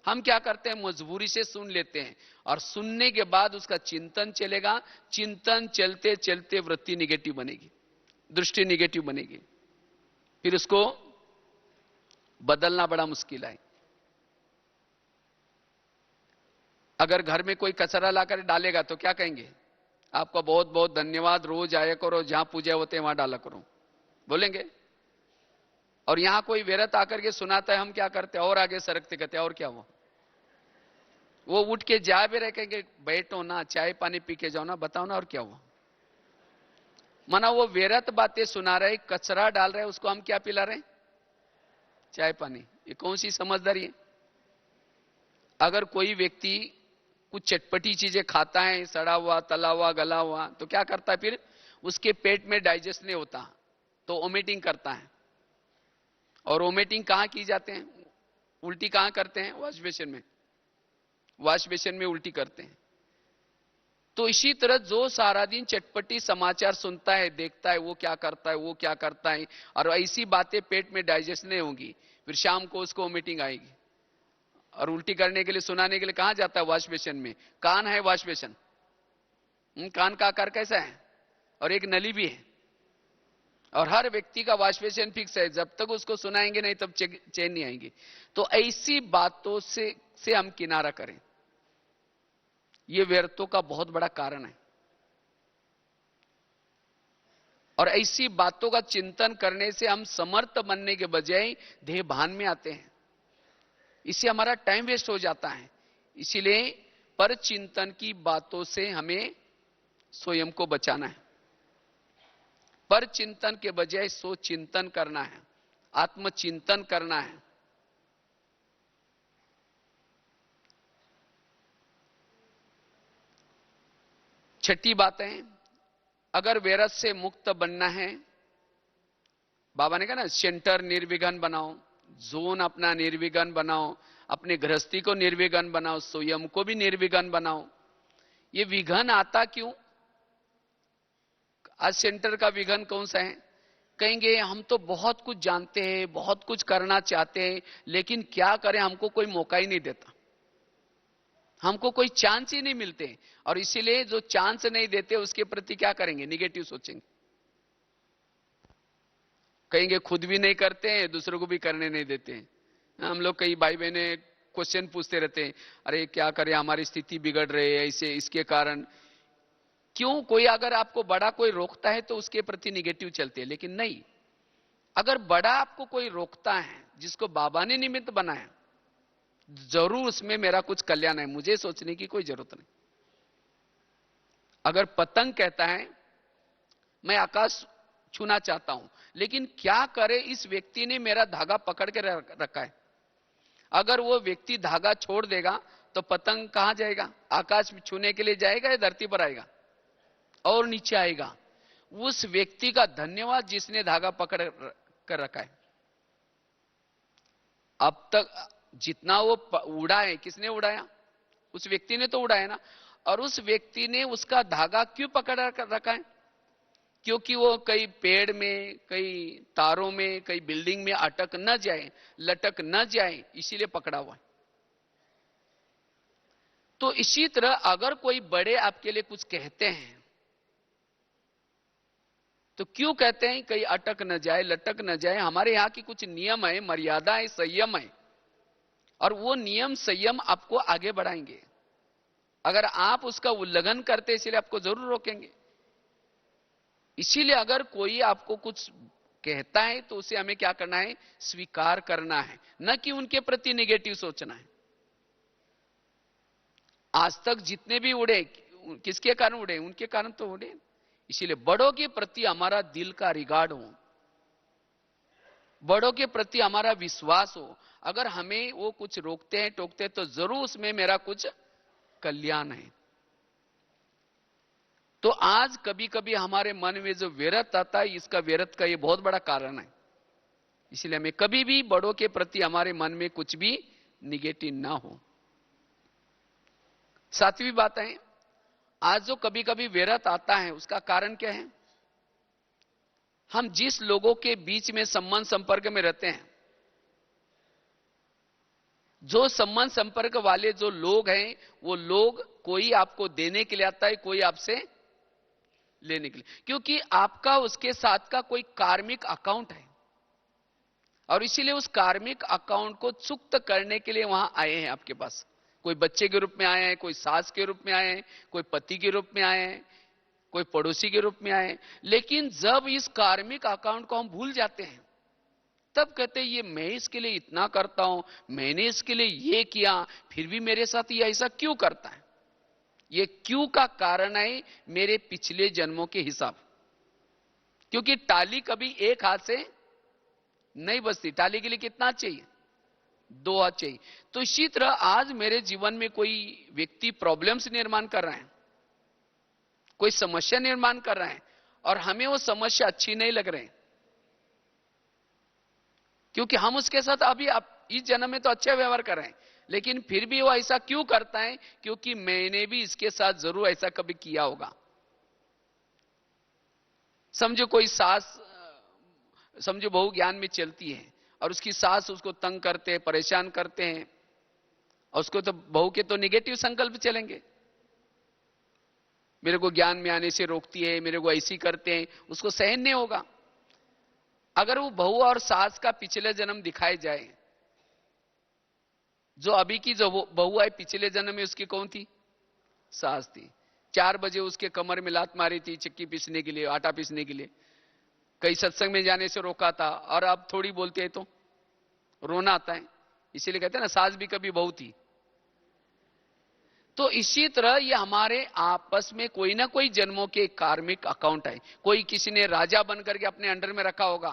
हम क्या करते हैं, मजबूरी से सुन लेते हैं, और सुनने के बाद उसका चिंतन चलेगा, चिंतन चलते चलते वृत्ति निगेटिव बनेगी, दृष्टि निगेटिव बनेगी, फिर उसको बदलना बड़ा मुश्किल है। अगर घर में कोई कचरा लाकर डालेगा तो क्या कहेंगे? आपका बहुत बहुत धन्यवाद, रोज आया करो, जहां पूजा होते हैं वहां डाला करो, बोलेंगे। और यहां कोई व्यर्थ आकर के सुनाता है, हम क्या करते हैं, और आगे सरकते, कहते हैं और क्या हुआ? वो उठ के जा भी रहे, कहेंगे बैठो ना, चाय पानी पी के जाओ ना, बताओ ना और क्या हुआ। माना वो व्यर्थ बातें सुना रहे, कचरा डाल रहे, उसको हम क्या पिला रहे हैं? चाय पानी। ये कौन सी समझदारी है? अगर कोई व्यक्ति कुछ चटपटी चीजें खाता है, सड़ा हुआ, तला हुआ, गला हुआ, तो क्या करता है फिर? उसके पेट में डाइजेस्ट नहीं होता तो वोमिटिंग करता है। और वोमिटिंग कहां की जाते हैं? उल्टी कहां करते हैं? वॉश बेसिन में। वॉश बेसिन में उल्टी करते हैं। तो इसी तरह जो सारा दिन चटपटी समाचार सुनता है, देखता है, वो क्या करता है, वो क्या करता है, और ऐसी बातें पेट में डाइजेस्ट नहीं होंगी, फिर शाम को उसको वोमिटिंग आएगी। और उल्टी करने के लिए, सुनाने के लिए कहां जाता है? वॉश बेसिन में। कान है वॉश बेसिन, कान का आकार कैसा है? और एक नली भी है। और हर व्यक्ति का वॉश बेसिन फिक्स है, जब तक उसको सुनाएंगे नहीं तब चैन नहीं आएंगे। तो ऐसी बातों से हम किनारा करें। ये व्यर्थों का बहुत बड़ा कारण है। और ऐसी बातों का चिंतन करने से हम समर्थ बनने के बजाय देह भान में आते हैं। इससे हमारा टाइम वेस्ट हो जाता है। इसीलिए पर चिंतन की बातों से हमें स्वयं को बचाना है। पर चिंतन के बजाय सो चिंतन करना है, आत्मचिंतन करना है। छठी बात है, अगर व्यर्थ से मुक्त बनना है, बाबा ने कहा ना, सेंटर निर्विघ्न बनाओ, जोन अपना निर्विघ्न बनाओ, अपने गृहस्थी को निर्विघ्न बनाओ, स्वयं को भी निर्विघ्न बनाओ। ये विघ्न आता क्यों? आज सेंटर का विघ्न कौन सा है? कहेंगे हम तो बहुत कुछ जानते हैं, बहुत कुछ करना चाहते हैं, लेकिन क्या करें, हमको कोई मौका ही नहीं देता, हमको कोई चांस ही नहीं मिलते। और इसीलिए जो चांस नहीं देते उसके प्रति क्या करेंगे? निगेटिव सोचेंगे। कहेंगे खुद भी नहीं करते हैं, दूसरों को भी करने नहीं देते हैं। हम लोग कई भाई बहने क्वेश्चन पूछते रहते हैं, अरे क्या करें, हमारी स्थिति बिगड़ रही है ऐसे, इसके कारण। क्यों? कोई अगर आपको बड़ा कोई रोकता है तो उसके प्रति निगेटिव चलते हैं, लेकिन नहीं, अगर बड़ा आपको कोई रोकता है जिसको बाबा ने निमित्त बनाया, जरूर उसमें मेरा कुछ कल्याण है, मुझे सोचने की कोई जरूरत नहीं। अगर पतंग कहता है मैं आकाश छूना चाहता हूं, लेकिन क्या करे, इस व्यक्ति ने मेरा धागा पकड़ के रखा है। अगर वो व्यक्ति धागा छोड़ देगा तो पतंग कहां जाएगा? आकाश में छूने के लिए जाएगा या धरती पर आएगा और नीचे आएगा? उस व्यक्ति का धन्यवाद जिसने धागा पकड़ कर रखा है। अब तक जितना वो उड़ा है, किसने उड़ाया? उस व्यक्ति ने तो उड़ाया ना। और उस व्यक्ति ने उसका धागा क्यों पकड़ रखा है? क्योंकि वो कई पेड़ में, कई तारों में, कई बिल्डिंग में अटक न जाए, लटक न जाए, इसीलिए पकड़ा हुआ है। तो इसी तरह अगर कोई बड़े आपके लिए कुछ कहते हैं तो क्यों कहते हैं? कहीं अटक न जाए, लटक न जाए। हमारे यहां की कुछ नियम है, मर्यादा है, संयम है, और वो नियम संयम आपको आगे बढ़ाएंगे। अगर आप उसका उल्लंघन करते, इसलिए आपको जरूर रोकेंगे। इसीलिए अगर कोई आपको कुछ कहता है तो उसे हमें क्या करना है? स्वीकार करना है, न कि उनके प्रति नेगेटिव सोचना है। आज तक जितने भी उड़े, किसके कारण उड़े? उनके कारण तो उड़े। इसीलिए बड़ों के प्रति हमारा दिल का रिगार्ड हो, बड़ों के प्रति हमारा विश्वास हो। अगर हमें वो कुछ रोकते हैं, टोकते हैं, तो जरूर उसमें मेरा कुछ कल्याण है। तो आज कभी कभी हमारे मन में जो व्यर्थ आता है, इसका व्यर्थ का ये बहुत बड़ा कारण है। इसलिए हमें कभी भी बड़ों के प्रति हमारे मन में कुछ भी निगेटिव ना हो। सातवीं बात है, आज जो कभी कभी व्यर्थ आता है उसका कारण क्या है? हम जिस लोगों के बीच में संबंध संपर्क में रहते हैं, जो संबंध संपर्क वाले जो लोग हैं, वो लोग कोई आपको देने के लिए आता है, कोई आपसे लेने के लिए, क्योंकि आपका उसके साथ का कोई कार्मिक अकाउंट है। और इसीलिए उस कार्मिक अकाउंट को चुक्त करने के लिए वहां आए हैं आपके पास। कोई बच्चे के रूप में आए हैं, कोई सास के रूप में आए हैं, कोई पति के रूप में आए हैं, कोई पड़ोसी के रूप में आए हैं। लेकिन जब इस कार्मिक अकाउंट को हम भूल जाते हैं, तब कहते हैं ये मैं इसके लिए इतना करता हूं, मैंने इसके लिए ये किया, फिर भी मेरे साथ ये ऐसा क्यों करता है? ये क्यों का कारण है मेरे पिछले जन्मों के हिसाब। क्योंकि टाली कभी एक हाथ से नहीं बजती, टाली के लिए कितना चाहिए? 2 हाथ चाहिए। तो इसी तरह आज मेरे जीवन में कोई व्यक्ति प्रॉब्लम्स निर्माण कर रहा है, कोई समस्या निर्माण कर रहा है, और हमें वो समस्या अच्छी नहीं लग रही, क्योंकि हम उसके साथ अभी इस जन्म में तो अच्छा व्यवहार कर रहे हैं, लेकिन फिर भी वो ऐसा क्यों करता है? क्योंकि मैंने भी इसके साथ जरूर ऐसा कभी किया होगा। समझो कोई सास, समझो बहू ज्ञान में चलती है और उसकी सास उसको तंग करते हैं, परेशान करते हैं, और उसको तो बहू के तो निगेटिव संकल्प चलेंगे, मेरे को ज्ञान में आने से रोकती है, मेरे को ऐसी करते हैं, उसको सहन नहीं होगा। अगर वो बहू और सास का पिछले जन्म दिखाए जाए, जो अभी की जो बहू है पिछले जन्म में उसकी कौन थी? सास थी। 4 बजे उसके कमर में लात मारी थी चक्की पीसने के लिए, आटा पीसने के लिए, कई सत्संग में जाने से रोका था, और अब थोड़ी बोलते हैं तो रोना आता है। इसीलिए कहते हैं ना, सास भी कभी बहू थी। तो इसी तरह ये हमारे आपस में कोई ना कोई जन्मों के कार्मिक अकाउंट है। कोई किसी ने राजा बनकर के अपने अंडर में रखा होगा,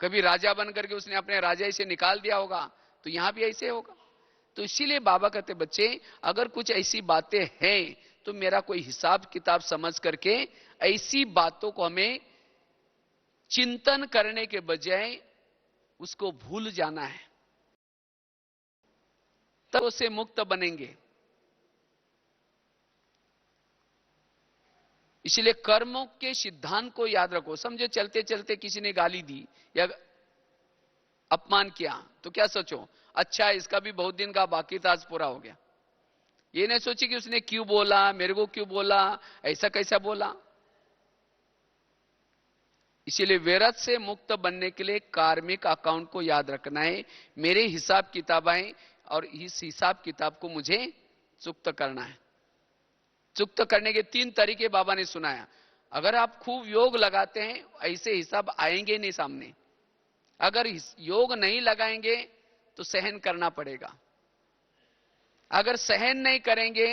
कभी राजा बनकर के उसने अपने राजाई से निकाल दिया होगा, तो यहां भी ऐसे होगा। तो इसीलिए बाबा कहते बच्चे, अगर कुछ ऐसी बातें हैं तो मेरा कोई हिसाब किताब समझ करके ऐसी बातों को हमें चिंतन करने के बजाय उसको भूल जाना है, तब उससे मुक्त बनेंगे। इसलिए कर्मों के सिद्धांत को याद रखो। समझो चलते चलते किसी ने गाली दी या अपमान किया, तो क्या सोचो, अच्छा इसका भी बहुत दिन का बाकी था, आज पूरा हो गया। ये नहीं सोची कि उसने क्यों बोला, मेरे को क्यों बोला, ऐसा कैसा बोला। इसीलिए विरत से मुक्त बनने के लिए कार्मिक अकाउंट को याद रखना है। मेरे हिसाब किताब है और इस हिसाब किताब को मुझे चुक्त करना है। चुक्त करने के 3 तरीके बाबा ने सुनाया। अगर आप खूब योग लगाते हैं, ऐसे हिसाब आएंगे नहीं सामने। अगर योग नहीं लगाएंगे तो सहन करना पड़ेगा। अगर सहन नहीं करेंगे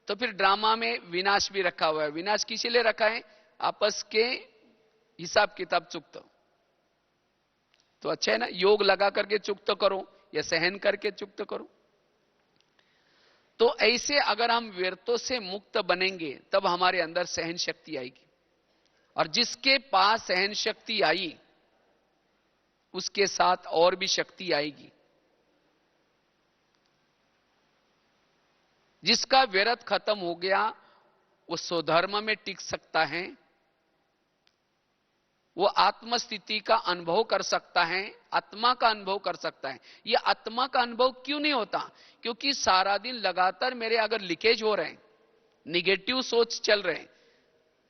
तो फिर ड्रामा में विनाश भी रखा हुआ है। विनाश किसी लिए रखा है? आपस के हिसाब किताब चुक्त। तो अच्छा है ना, योग लगा करके चुक्त करो या सहन करके चुक्त करो। तो ऐसे अगर हम व्यर्थों से मुक्त बनेंगे तब हमारे अंदर सहन शक्ति आएगी, और जिसके पास सहन शक्ति आई उसके साथ और भी शक्ति आएगी। जिसका व्यर्थ खत्म हो गया वो स्वधर्म में टिक सकता है, वो आत्मस्थिति का अनुभव कर सकता है, आत्मा का अनुभव कर सकता है। ये आत्मा का अनुभव क्यों नहीं होता? क्योंकि सारा दिन लगातार मेरे अगर लीकेज हो रहे हैं, निगेटिव सोच चल रहे हैं,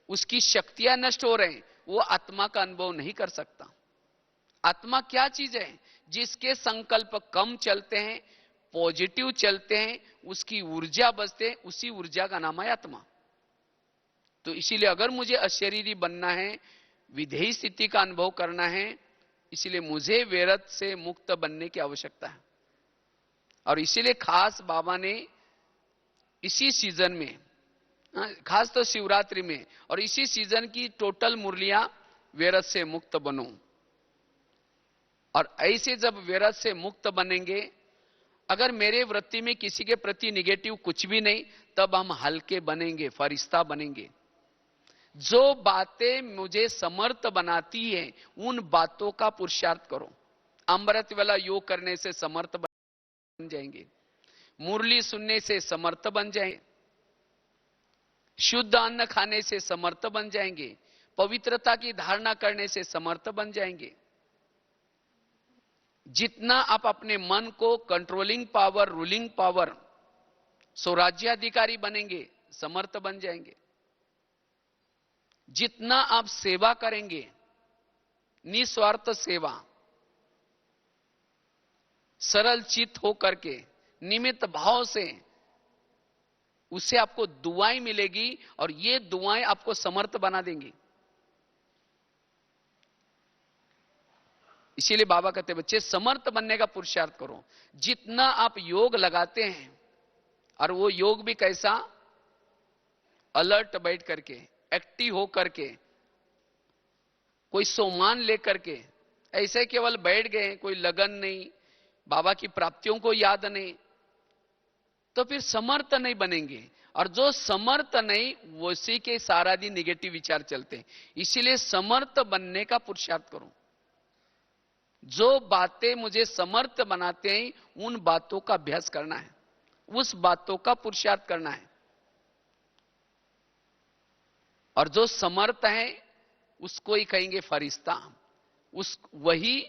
उसकी शक्तियां नष्ट हो रहे हैं, वो आत्मा का अनुभव नहीं कर सकता। आत्मा क्या चीज है? जिसके संकल्प कम चलते हैं, पॉजिटिव चलते हैं, उसकी ऊर्जा बचते हैं, उसी ऊर्जा का नाम है आत्मा। तो इसीलिए अगर मुझे अशरीरी बनना है, विधेयी स्थिति का अनुभव करना है, इसीलिए मुझे विरत से मुक्त बनने की आवश्यकता है। और इसीलिए खास बाबा ने इसी सीजन में, खास तो शिवरात्रि में, और इसी सीजन की टोटल मुरलियां विरत से मुक्त बनो। और ऐसे जब विरत से मुक्त बनेंगे, अगर मेरे वृत्ति में किसी के प्रति निगेटिव कुछ भी नहीं, तब हम हल्के बनेंगे, फरिश्ता बनेंगे। जो बातें मुझे समर्थ बनाती है उन बातों का पुरुषार्थ करो। अमृत वाला योग करने से समर्थ बन जाएंगे, मुरली सुनने से समर्थ बन जाएंगे, शुद्ध अन्न खाने से समर्थ बन जाएंगे, पवित्रता की धारणा करने से समर्थ बन जाएंगे। जितना आप अपने मन को कंट्रोलिंग पावर, रूलिंग पावर, स्वराज्याधिकारी बनेंगे, समर्थ बन जाएंगे। जितना आप सेवा करेंगे, निस्वार्थ सेवा, सरल चित्त होकर के, निमित्त भाव से, उससे आपको दुआएं मिलेगी, और ये दुआएं आपको समर्थ बना देंगी। इसीलिए बाबा कहते हैं बच्चे, समर्थ बनने का पुरुषार्थ करो। जितना आप योग लगाते हैं, और वो योग भी कैसा? अलर्ट बैठ करके, एक्टिव हो करके, कोई सम्मान लेकर के, ऐसे केवल बैठ गए, कोई लगन नहीं, बाबा की प्राप्तियों को याद नहीं, तो फिर समर्थ नहीं बनेंगे। और जो समर्थ नहीं, उसी के सारा दिन निगेटिव विचार चलते हैं। इसीलिए समर्थ बनने का पुरुषार्थ करो। जो बातें मुझे समर्थ बनाते हैं, उन बातों का अभ्यास करना है, उस बातों का पुरुषार्थ करना है। और जो समर्थ है उसको ही कहेंगे फरिश्ता। वही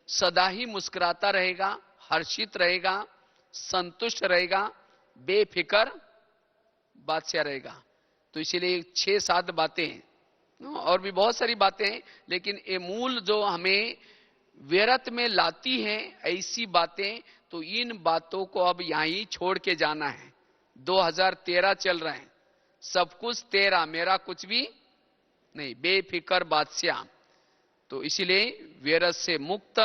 सदा ही मुस्कुराता रहेगा, हर्षित रहेगा, संतुष्ट रहेगा, बेफिक्र बादशाह रहेगा। तो इसीलिए 6-7 बातें हैं, और भी बहुत सारी बातें हैं, लेकिन ये मूल जो हमें व्यर्थ में लाती हैं ऐसी बातें, तो इन बातों को अब यहां ही छोड़ के जाना है। 2013 चल रहे हैं, सब कुछ तेरा, मेरा कुछ भी नहीं, बेफिक्र बादशाह। तो इसीलिए व्यर्थ से मुक्त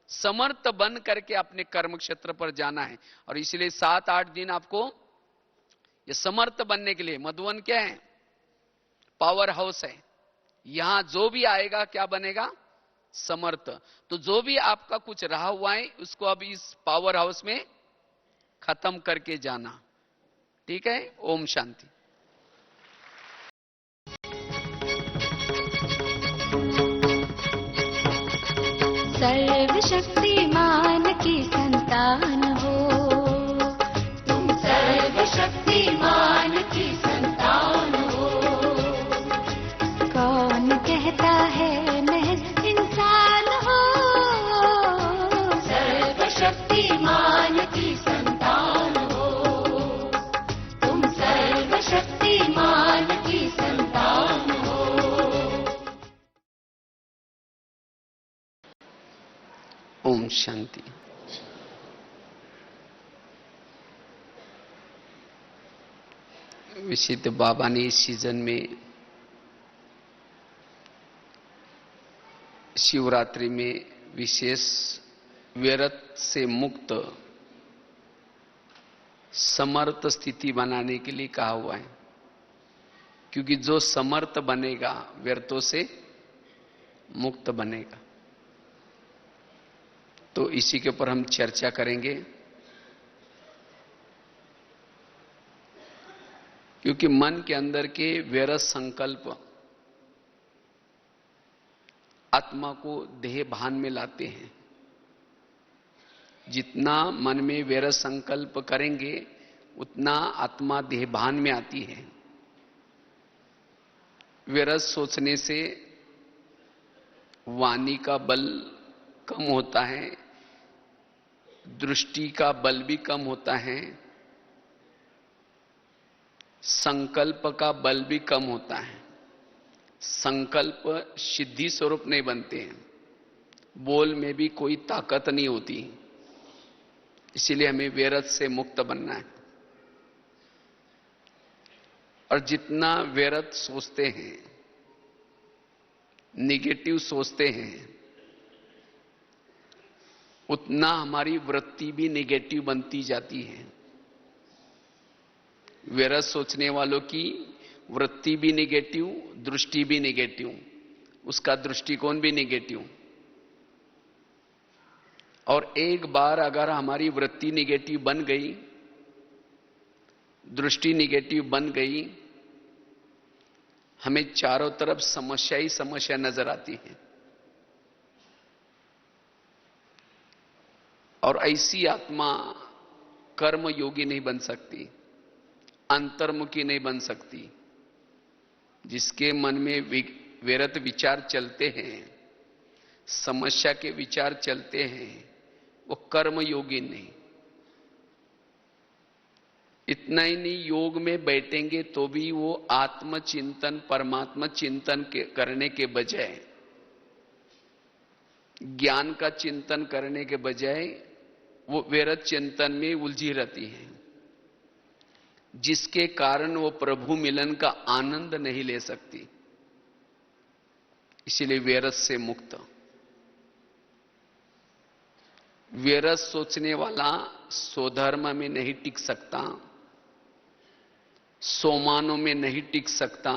समर्थ बन करके अपने कर्म क्षेत्र पर जाना है। और इसलिए 7-8 दिन आपको ये समर्थ बनने के लिए, मधुवन क्या है? पावर हाउस है। यहां जो भी आएगा क्या बनेगा? समर्थ। तो जो भी आपका कुछ रहा हुआ है उसको अब इस पावर हाउस में खत्म करके जाना। ठीक है? ओम शांति। सर्वशक्तिमान की संतान हो, तुम सर्वशक्तिमान की संतान हो। कौन कहता है महज इंसान हो, सर्वशक्तिमान की संतान हो, तुम सर्वशक्तिमान की संतान हो। ओम शांति। विशिष्ट बाबा ने इस सीजन में शिवरात्रि में विशेष व्यर्थ से मुक्त समर्थ स्थिति बनाने के लिए कहा हुआ है। क्योंकि जो समर्थ बनेगा व्यर्थों से मुक्त बनेगा। तो इसी के ऊपर हम चर्चा करेंगे। क्योंकि मन के अंदर के व्यर्थ संकल्प आत्मा को देह भान में लाते हैं। जितना मन में व्यर्थ संकल्प करेंगे उतना आत्मा देह भान में आती है। व्यर्थ सोचने से वाणी का बल कम होता है, दृष्टि का बल भी कम होता है, संकल्प का बल भी कम होता है। संकल्प सिद्धि स्वरूप नहीं बनते हैं, बोल में भी कोई ताकत नहीं होती। इसीलिए हमें व्यर्थ से मुक्त बनना है। और जितना व्यर्थ सोचते हैं, निगेटिव सोचते हैं, उतना हमारी वृत्ति भी निगेटिव बनती जाती है। व्यर्थ सोचने वालों की वृत्ति भी निगेटिव, दृष्टि भी निगेटिव, उसका दृष्टिकोण भी निगेटिव। और एक बार अगर हमारी वृत्ति निगेटिव बन गई, दृष्टि निगेटिव बन गई, हमें चारों तरफ समस्या ही समस्या नजर आती है। और ऐसी आत्मा कर्म योगी नहीं बन सकती, अंतर्मुखी नहीं बन सकती। जिसके मन में व्यर्थ विचार चलते हैं, समस्या के विचार चलते हैं, वो कर्म योगी नहीं। इतना ही नहीं, योग में बैठेंगे तो भी वो आत्मचिंतन, परमात्मा चिंतन करने के बजाय, ज्ञान का चिंतन करने के बजाय वो व्यर्थ चिंतन में उलझी रहती है, जिसके कारण वो प्रभु मिलन का आनंद नहीं ले सकती। इसीलिए व्यर्थ से मुक्त। व्यर्थ सोचने वाला स्वधर्म में नहीं टिक सकता, सोमानों में नहीं टिक सकता,